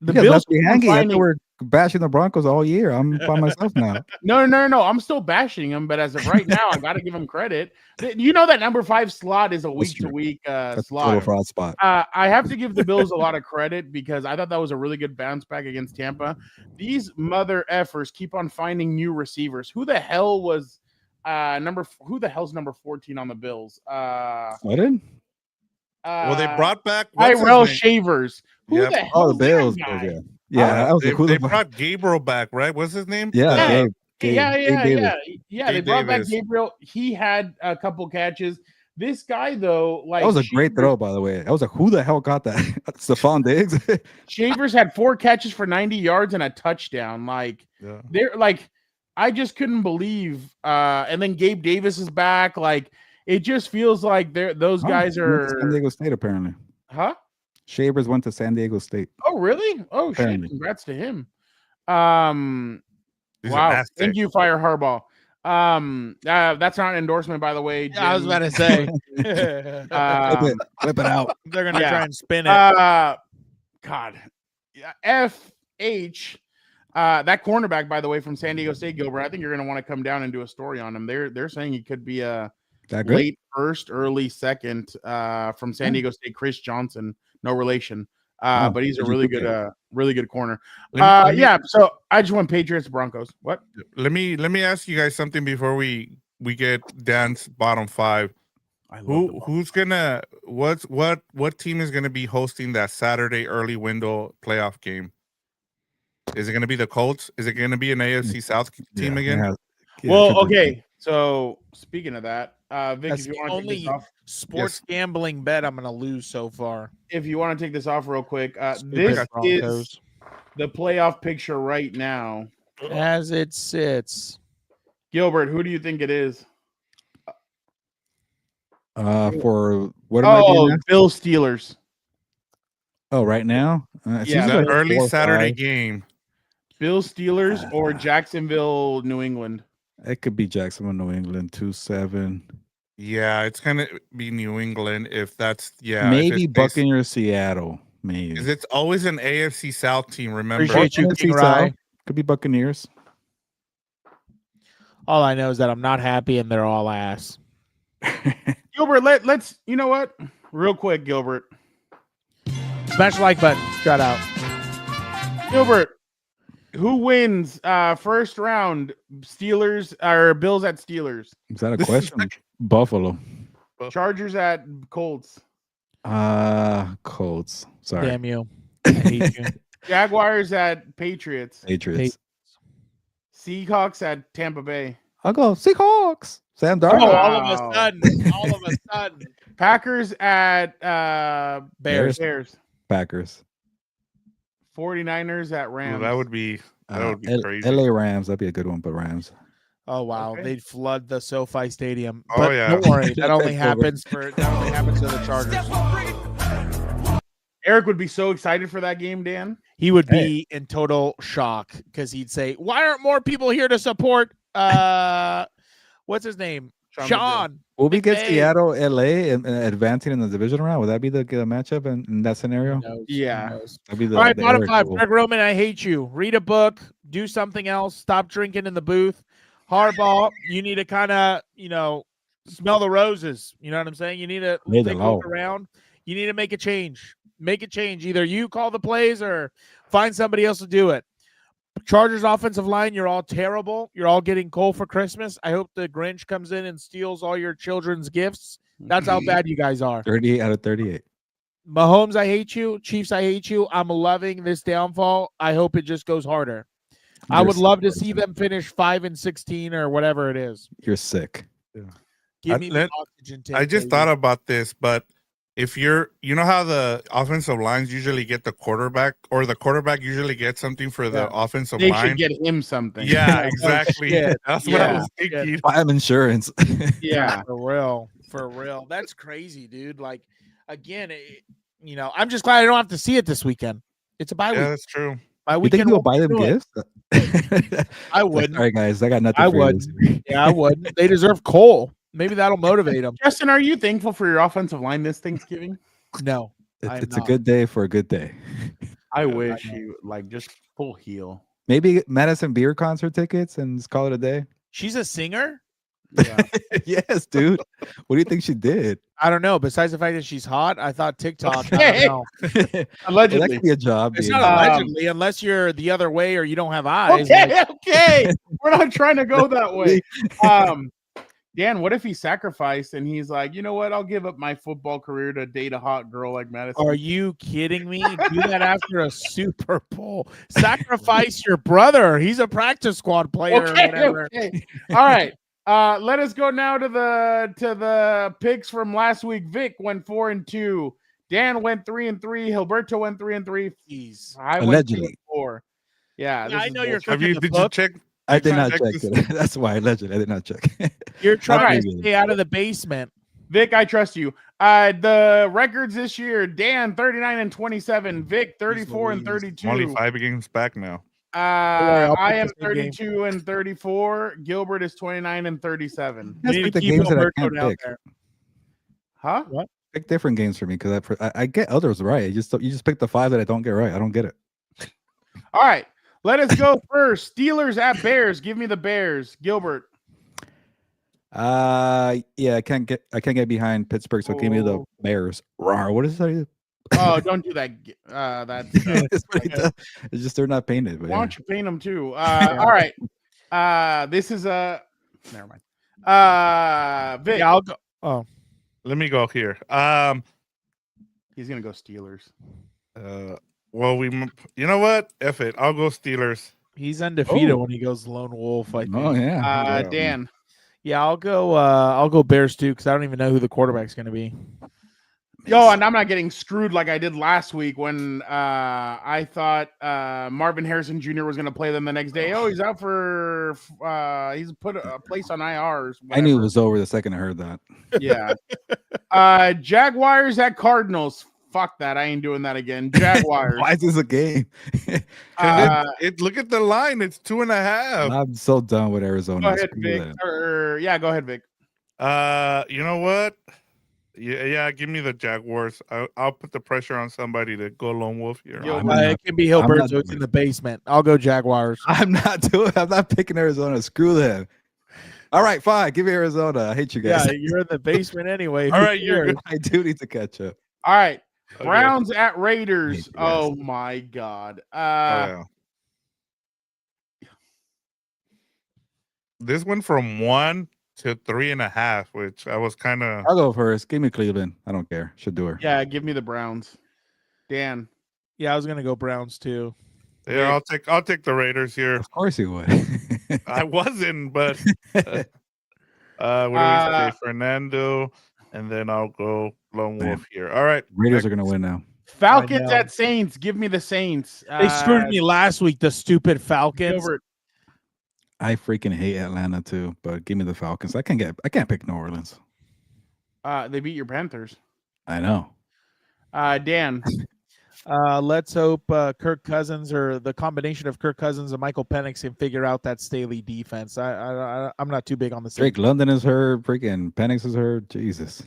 The You guys Bills left me keep on hanging. I finding- thought we're bashing the Broncos all year. I'm by myself now. No. I'm still bashing them, but as of right now, I got to give them credit. You know that number 5 slot is a week to week That's a slot. total fraud spot. I have to give the Bills a lot of credit because I thought that was a really good bounce back against Tampa. These mother effers keep on finding new receivers. Who the hell was who the hell's number 14 on the Bills? What? Well, they brought back what's his Tyrell name? Shavers. Who Yep. the hell? Oh, the Bills. Yeah, that was They, the cool. they brought Gabriel back, right? What's his name? Yeah, Gabe Yeah. Davis. They Gabe brought back Davis. Gabriel. He had a couple catches. This guy though, like That was a great throw, by the way. I was like, who the hell got that? Stephon Diggs. Shavers had 4 catches for 90 yards and a touchdown. Like they're like, I just couldn't believe. And then Gabe Davis is back. Like it just feels like those guys he went to are San Diego State apparently. Huh? Shavers went to San Diego State. Oh, really? Oh, Apparently. shit. Congrats to him. He's a Wow. nasty. Thank you, Fire Harbaugh. That's not an endorsement, by the way. I was Jim. about to say. Flip it out. They're gonna Yeah. try and spin it. God. Yeah, FH. That cornerback, by the way, from San Diego State, Gilbert, I think you're going to want to come down and do a story on him. They're saying he could be a That good? late first, early second from San Diego State, Chris Johnson. No relation. But he's a really good corner. Let me- Yeah, so I just went Patriots, Broncos. What? Let me ask you guys something before we get Dan's bottom 5. Who's gonna what team is gonna be hosting that Saturday early window playoff game? Is it gonna be the Colts? Is it gonna be an AFC South team again? Well, okay. So speaking of that, Vic, That's if you the want to take only this off, sports gambling bet I'm gonna lose so far. if you want to take this off real quick, Stupid this is Broncos. the playoff picture right now. As it sits. Gilbert, who do you think it is? For what am I doing now? Bill Steelers. Oh, right now? Yeah, seems The like early 4 or Saturday 5. game. Bill Steelers or Jacksonville, New England? It could be Jacksonville, New England, 2-7. Yeah, it's gonna be New England if that's if Maybe it's based- Buccaneers, Seattle. Maybe. Because it's always an AFC South team. Remember, Appreciate you, NFC King South. Rye. Could be Buccaneers. All I know is that I'm not happy and they're all ass. Gilbert, let's you know what? Real quick, Gilbert. Smash the like button. Shout out. Gilbert, who wins first round? Steelers or Bills at Steelers? Is that a question? Buffalo. Chargers at Colts. Colts. Sorry. Damn you. I hate you. Jaguars at Patriots. Patriots. Seahawks at Tampa Bay. I'll go Seahawks. Sam Oh, Darnold. all of a sudden. All of a sudden. Packers at Bears. Bears. Packers. 49ers at Rams. that would be crazy. LA Rams. That'd be a good one, but Rams. Oh wow, Okay. they'd flood the SoFi Stadium. Oh, But yeah. don't worry, that only Take over. happens to the Chargers. Eric would be so excited for that game, Dan. He would be in total shock because he'd say, "Why aren't more people here to support?" What's his name? Sean. Will we get McVay. Seattle, LA, and advancing in the division round? Would that be the matchup in that scenario? Who knows? Yeah. Who knows? That'd be the, All right, the bottom Eric 5. Bowl. Greg Roman, I hate you. Read a book. Do something else. Stop drinking in the booth. Harbaugh, you need to kind of, smell the roses. You know what I'm saying? You need to Lay the take a low. look around. You need to make a change. Make a change. Either you call the plays or find somebody else to do it. Chargers offensive line, you're all terrible. You're all getting coal for Christmas. I hope the Grinch comes in and steals all your children's gifts. That's how bad you guys are. 38 out of 38. Mahomes, I hate you. Chiefs, I hate you. I'm loving this downfall. I hope it just goes harder. I You're would sick, love to person. see them finish 5-16 or whatever it is. You're sick. Give me the let- oxygen tank. I just baby. thought about this, but if you know how the offensive lines usually get the quarterback, or the quarterback usually gets something for the offensive They line. should get him something. Yeah, exactly. shit. That's what I Yeah. was thinking. I have insurance. Yeah. For real. That's crazy, dude. Like, again, I'm just glad I don't have to see it this weekend. It's a bye Yeah, week. that's true. My You think weekend. you'll won't buy them do it. gifts? I wouldn't. All right, guys. I got nothing I for you would. this week. Yeah, I wouldn't. They deserve coal. Maybe that'll motivate them. Justin, are you thankful for your offensive line this Thanksgiving? No, I am It's a not. good day for a good day. I wish he like just full heel. Maybe Madison Beer concert tickets and just call it a day. She's a singer? Yeah. Yes, dude. What do you think she did? I don't know. Besides the fact that she's hot, I thought TikTok. I Okay. don't know. That Allegedly. could be a job. It's dude. not allegedly, unless you're the other way or you don't have eyes. Okay, okay. We're not trying to go that way. Dan, what if he sacrificed and he's like, you know what? I'll give up my football career to date a hot girl like Madison. Are you kidding me? Do that after a Super Bowl. Sacrifice your brother. He's a practice squad player or whatever. Okay. All right. Let us go now to the picks from last week. Vic went 4-2. Dan went 3-3. Gilberto went 3-3. Jeez. I went Allegedly. 2-4. Yeah, I know you're Have cooking you the did you book. check? I did not check check this? it. That's why allegedly I did not check. You're trying to Alright. stay out of the basement. Vic, I trust you. The records this year: Dan 39-27, Vic 34-32. I'm only 5 games back now. I'll I pick am this big game. 32-34. Gilbert is 29-37. Let's You need pick to the keep games that I Alberto can't down pick. there. Huh? Pick different games for me because I get others right. You just pick the 5 that I don't get right. I don't get it. All right. Let us go first. Steelers at Bears. Give me the Bears. Gilbert. Yeah, I can't get behind Pittsburgh, so give me the Oh. Bears. Rawr, what is that? Oh, don't do that. That's That's what he does. It's just they're not painted. But why yeah. don't you paint them too? All right. This is a never mind. Vic. Yeah, I'll go. Oh, Let me go here. He's gonna go Steelers. Well, you know what? F it. I'll go Steelers. he's undefeated Oh. when he goes lone wolf. I think. Oh yeah. Dan. Yeah, I'll go Bears too because I don't even know who the quarterback's going to be. Yo, and I'm not getting screwed like I did last week when I thought Marvin Harrison Jr. was going to play them the next day. Oh, he's out for he's put a place on IR. I knew it was over the second I heard that. Yeah. Jaguars at Cardinals. Fuck that. I ain't doing that again. Jaguars. Why is this a game? Look at the line. It's 2.5. I'm so done with Arizona. Go ahead, Screw Vic. that. Go ahead, Vic. You know what? Yeah. Give me the Jaguars. I'll put the pressure on somebody to go lone wolf here. Yo, It can be I'm Hilbert, not so it's doing in the basement. I'll go Jaguars. I'm not picking Arizona. Screw them. All right, fine. Give me Arizona. I hate you guys. Yeah, you're in the basement anyway. All Who right, you're cares? I do need to catch up. All right. Okay. Browns at Raiders. Yes. Oh my God. Yeah. This went from 1 to 3.5, which I was kind of. I'll go first. Give me Cleveland. I don't care. Should do her. Yeah, give me the Browns. Dan. Yeah, I was gonna go Browns too. Yeah, I'll take the Raiders here. Of course you would. I wasn't, but what do we say? Fernando, and then I'll go lone wolf here. All right, Raiders are gonna win now. Falcons know. at Saints. Give me the Saints. They screwed me last week. The stupid Falcons. Gilbert. I freaking hate Atlanta too, but give me the Falcons. I can't pick New Orleans. They beat your Panthers. I know. Dan. Let's hope Kirk Cousins or the combination of Kirk Cousins and Michael Penix can figure out that Staley defense. I'm not too big on the Drake Saints. London is hurt. Freaking Penix is hurt. Jesus.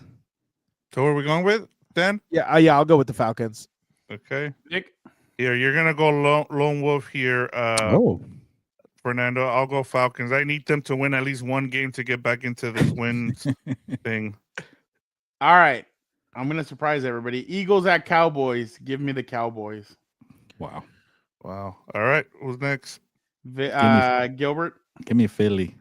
so who are we going with then? Yeah, I'll go with the Falcons. Okay, Nick. here you're gonna go lone wolf here. Fernando, I'll go Falcons. I need them to win at least one game to get back into this wins thing. All right. I'm going to surprise everybody. Eagles at Cowboys. Give me the Cowboys. Wow. Wow. All right, who's next? Gilbert. Give me Philly.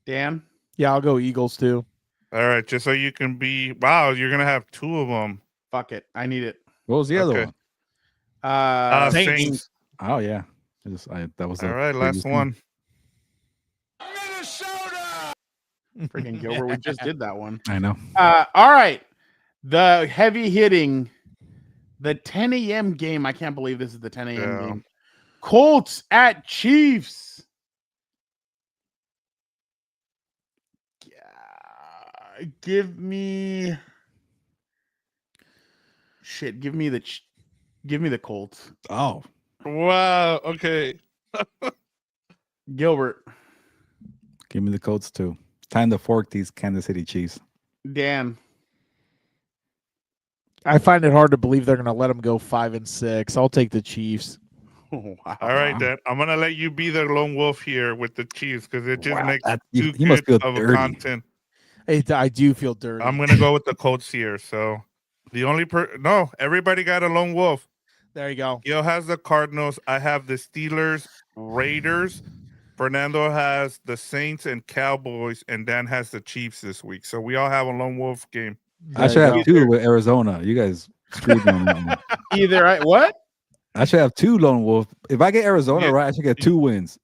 Dan. Yeah, I'll go Eagles too. All right, just so you can be. Wow, you're gonna have two of them. Fuck it. I need it. What was the other Okay. one? Saints. Oh yeah. That was All the right, last previous one. Freaking Gilbert. We just did that one. I know. All right. The heavy hitting. The 10 a.m. game. I can't believe this is the 10 a.m. Yeah. game. Colts at Chiefs. Yeah, give me the Colts. Oh, Wow. Okay. Gilbert. give me the Colts too. Time to fork these Kansas City Chiefs. Dan. I find it hard to believe they're going to let them go 5-6. I'll take the Chiefs. Wow. All right, then I'm gonna let you be the lone wolf here with the Chiefs because it just makes you too must good feel of a dirty. content. I do feel dirty. I'm gonna go with the Colts here. So the only no, everybody got a lone wolf. There you go. Gil has the Cardinals. I have the Steelers, Raiders. Fernando has the Saints and Cowboys, and Dan has the Chiefs this week. So we all have a lone wolf game. I should have 2 with Arizona. You guys screwed me on that one. Either what? I should have 2 lone wolf. If I get Arizona right, I should get 2 wins.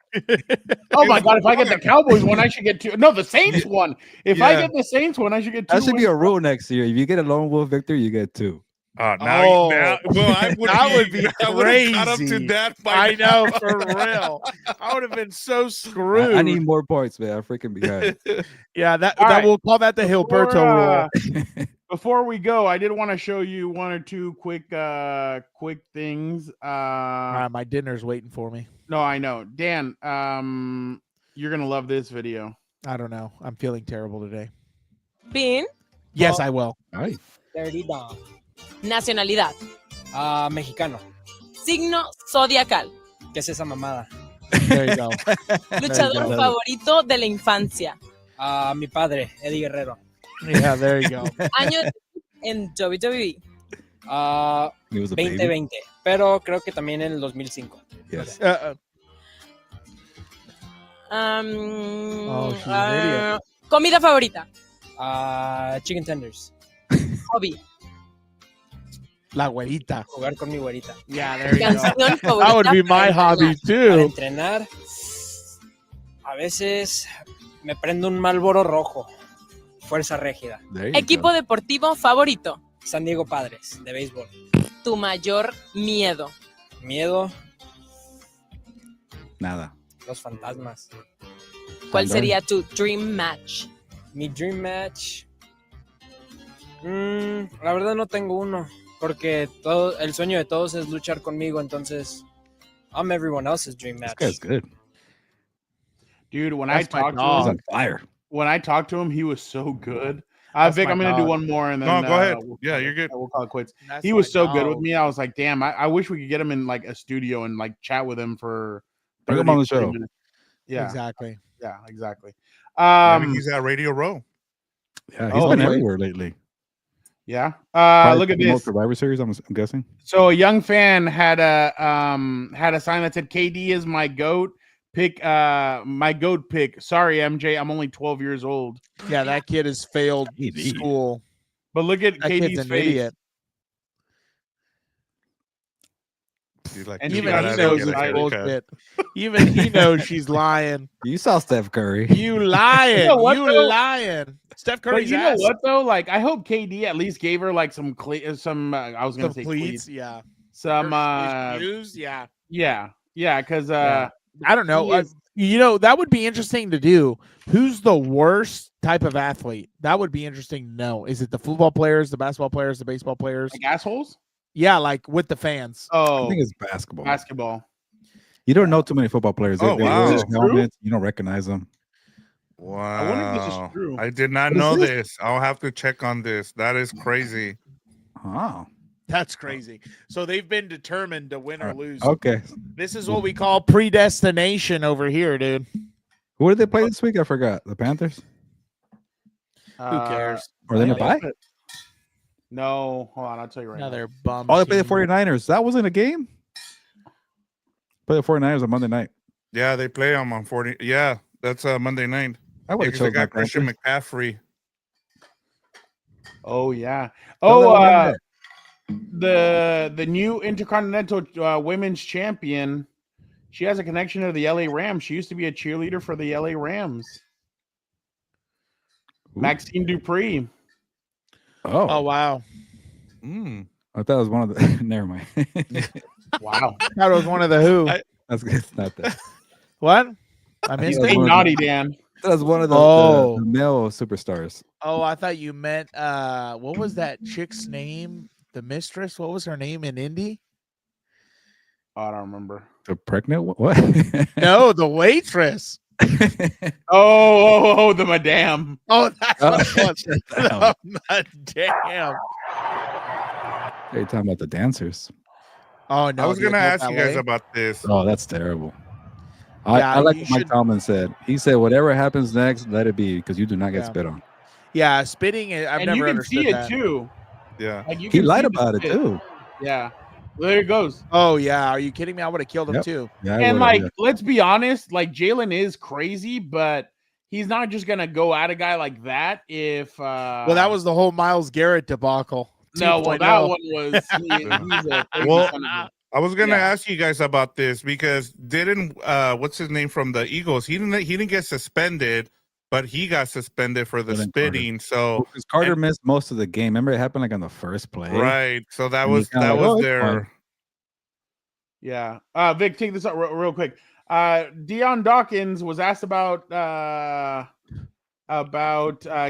Oh my God! If I get the Cowboys one, I should get 2. No, the Saints one. If I get the Saints one, I should get 2. That should be a rule next year. If you get a lone wolf victory, you get 2. Now, that would be I would have caught up to crazy. that. I know, for real. I would have been so screwed. I need more points, man. I'm freaking behind. Yeah, that right. we'll call that the Hilberto rule. Before we go, I did want to show you 1 or 2 quick things. All right, my dinner's waiting for me. No, I know. Dan, you're gonna love this video. I don't know. I'm feeling terrible today. Pin, Yes, I will. Ay. Dirty Dog. nacionalidad, Mexicano. signo zodiacal, ¿Qué es esa mamada? There you go. luchador go. favorito de la infancia, Mi padre, Eddie Guerrero. Yeah, there you go. año en WWE, He was a baby. 2020. Pero creo que también en el 2005. Yes. She's an idiot. Comida favorita, Chicken Tenders. hobby, La güerita. Jugar con mi güerita. Yeah, there you go. canción favorita. That would be my para hobby Para too. entrenar, a veces me prendo un Marlboro rojo. Fuerza Régida. There you Equipo go. deportivo favorito, San Diego Padres, de béisbol. tu mayor miedo, Miedo, Nada. los fantasmas. ¿cuál Andar. sería tu dream match? Mi dream match. La verdad no tengo uno. Porque el sueño de todos es luchar conmigo. Entonces, I'm everyone else's dream This match. guy's good. Dude, when That's my I talked to He's him, on fire. when I talked to him, he was so good. That's Vic, my I'm gonna do dog. 1 more and then No, go ahead. we'll Yeah, you're good. We'll call it quits. That's He was my so good with dog. me. I was like, damn, I wish we could get him in like a studio and like chat with him for Bring him 30, on the 40 show. minutes. Yeah, Exactly. yeah, exactly. Maybe he's at Radio Row. Yeah, he's Oh, been okay. everywhere lately. Yeah. Probably Look at promote this. Survivor Series, I'm guessing. So a young fan had a sign that said KD is my goat. Pick my goat pick. Sorry, MJ, I'm only 12 years old. Yeah, that kid has failed KD. school. But look at That KD's kid's an face. idiot. He's like, And "You Even gotta he get knows a it's haircut." bullshit. Even he knows she's lying. You saw Steph Curry. You lying. You know what, you though? lying. Steph But Curry's you know ass. what though? Like I hope KD at least gave her like some I was gonna Some say pleats, cleats. yeah. Some Her shoes, yeah. yeah, because Yeah. I don't know. he is- That would be interesting to do. Who's the worst type of athlete? That would be interesting to know. Is it the football players, the basketball players, the baseball players? like assholes. Yeah, like with the fans. I Oh, think it's basketball. basketball. You don't know too many football players. Oh, They wow. wear Is this true? helmets. You don't recognize them. I wonder if this is Wow. true. I did not What is know this? this. I'll have to check on this. That is crazy. Oh, That's crazy. So they've been determined to win or lose. okay. This is what we call predestination over here, dude. Who did they play this week? I forgot. The Panthers? Who cares? Or they didn't Uh, play? No, hold on. I'll tell you right now. Another bum. Oh, they played the team. 49ers. That wasn't a game? Play the 49ers on Monday night. Yeah, they play them on 40. Yeah, that's Monday night. I would Yeah, have 'cause they chosen got the Christian Panthers. McCaffrey. Oh yeah. Don't let Oh, them win the new Intercontinental Women's Champion. She has a connection to the LA Rams. She used to be a cheerleader for the LA Rams. Ooh. Maxine Dupree. Oh, Oh wow. Mm. I thought it was one of the. Never mind. Wow. That was one of the who. That's good. It's not that. What? I He's missed like Hey, it. one of naughty Dan. That was one of the, Oh. the male superstars. Oh, I thought you meant what was that chick's name? The mistress? What was her name in Indy? Oh, I don't remember. The pregnant one? What? No, the waitress. Oh, the madame. Oh, that's what it was. Shut down. Damn. Are you talking about the dancers? Oh no, I was the gonna adult ask you guys ballet? about this. Oh, that's terrible. Yeah, I like you what Mike should- Tomlin said. He said, "Whatever happens next, let it be, because you do not get Yeah. spit on." Yeah, spitting. I've and never you can understood see it that. too. Yeah. Like you He can lied see the about it spit. too. Yeah. There it goes. Oh yeah, are you kidding me? I would have killed him Yep. too. Yeah, I And would've, like, yeah. let's be honest, like Jalen is crazy, but he's not just gonna go at a guy like that if Well, that was the whole Myles Garrett debacle. no, well, 2.0. that one was he's a crazy Well, son of a I was gonna Yeah. ask you guys about this because didn't what's his name from the Eagles? He didn't get suspended, but he got suspended for the Jalen spitting. So Because Carter and- missed most of the game. Remember, it happened like on the first play. right. So that And he was kinda that like, was "Oh, it's their Yeah. Vic, take this out real quick. Deion Dawkins was asked about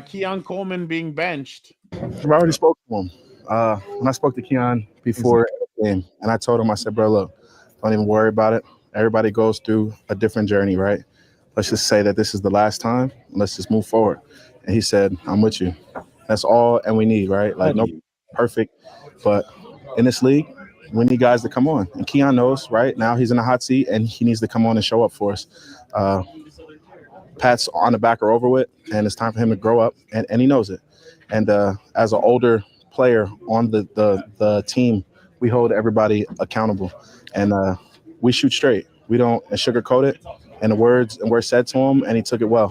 Keon Coleman being benched. I already spoke to him. When I spoke to Keon before the game, and I told him, I said, bro, look, don't even worry about it. Everybody goes through a different journey, right? Let's just say that this is the last time. And let's just move forward. And he said, I'm with you. That's all and we need, right? Like, no perfect. But in this league, we need guys to come on. And Keon knows, right? Now he's in a hot seat, and he needs to come on and show up for us. Pats on the back are over with, and it's time for him to grow up, and he knows it. And as an older player on the team, we hold everybody accountable, and we shoot straight. We don't sugarcoat it, and the words were said to him, and he took it well.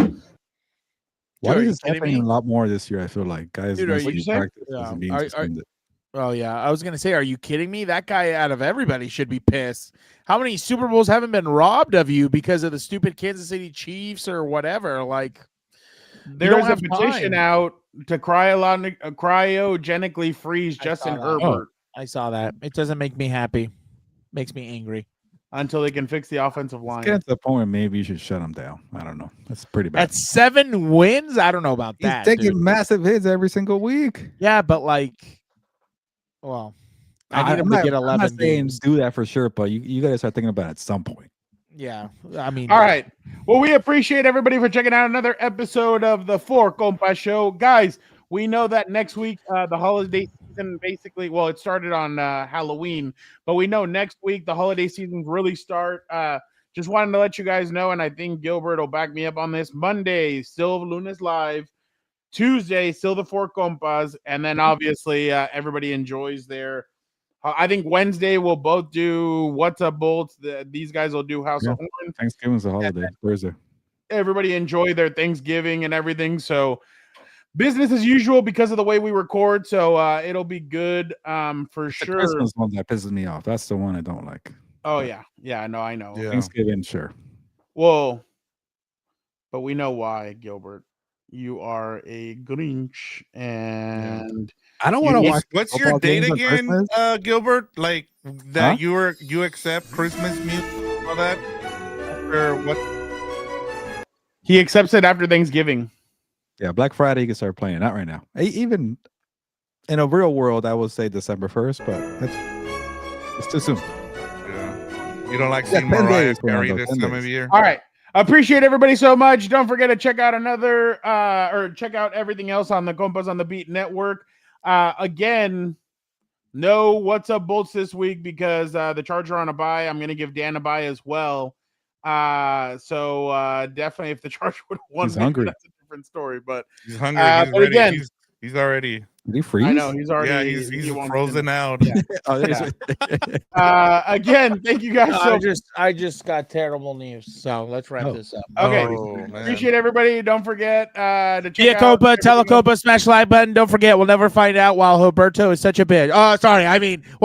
Why Dude, are is you this kidding happening me? a lot more this year? I feel like guys Dude, are missing you- practice Yeah. and being Are- suspended. Oh yeah, I was gonna say, are you kidding me? That guy out of everybody should be pissed. How many Super Bowls haven't been robbed of you because of the stupid Kansas City Chiefs or whatever? Like, There's don't a have petition time. out to cryogenically freeze Justin saw that. Herbert I saw that. It doesn't make me happy. Makes me angry. until they can fix the offensive It's line. getting to the point where maybe you should shut him down. I don't know. That's pretty bad. At 7 wins, I don't know about He's that. taking dude. massive hits every single week. Yeah, but like, well, I need I'm him not- to get I'm 11 not saying games. do that for sure, but you got to start thinking about it at some point. Yeah, I mean, All right. Well, we appreciate everybody for checking out another episode of the Four Compas Show. Guys, we know that next week, the holiday season basically, well, it started on Halloween, but we know next week the holiday seasons really start. Just wanted to let you guys know, and I think Gilbert will back me up on this. Monday, still Lunas Live. Tuesday, still the Four Compas. And then obviously everybody enjoys their I think Wednesday we'll both do What's Up Bolts. These guys will do House of Horn. Thanksgiving's a holiday. Thursday. Everybody enjoy their Thanksgiving and everything. So business as usual because of the way we record. So it'll be good for The sure. Christmas one that pisses me off. That's the one I don't like. Oh yeah. Yeah, no, I know. Yeah. Thanksgiving, sure. Well, but we know why, Gilbert. You are a Grinch and I don't want to watch. What's your football date games on again, Christmas. Gilbert? Like that Huh? you accept Christmas music, all that? Or what? he accepts it after Thanksgiving. Yeah, Black Friday you can start playing. Not right now. Even in a real world, I would say December 1st, but it's too soon. Yeah. You don't like Yeah, seeing 10 Mariah days, Carey Fernando, this 10 time days. of year? All right. Appreciate everybody so much. Don't forget to check out or check out everything else on the Compas on the Beat Network. Again, no What's Up Bolts this week because the Chargers are on a bye. I'm going to give Dan a bye as well. So definitely if the Chargers would have won, He's hungry. that's a different story. But He's hungry. He's but ready. again- He's already. Did he freeze? I know he's already Yeah, he's he wants frozen to- out. Yeah. Oh, there's Again, thank you guys so I just got terrible news. So let's wrap Oh. this up. Okay. Oh, man. Appreciate everybody. Don't forget to check Via out Copa, everything else. Telecopa, smash the like button. Don't forget, we'll never find out why Roberto is such a bitch. Oh, sorry. I mean,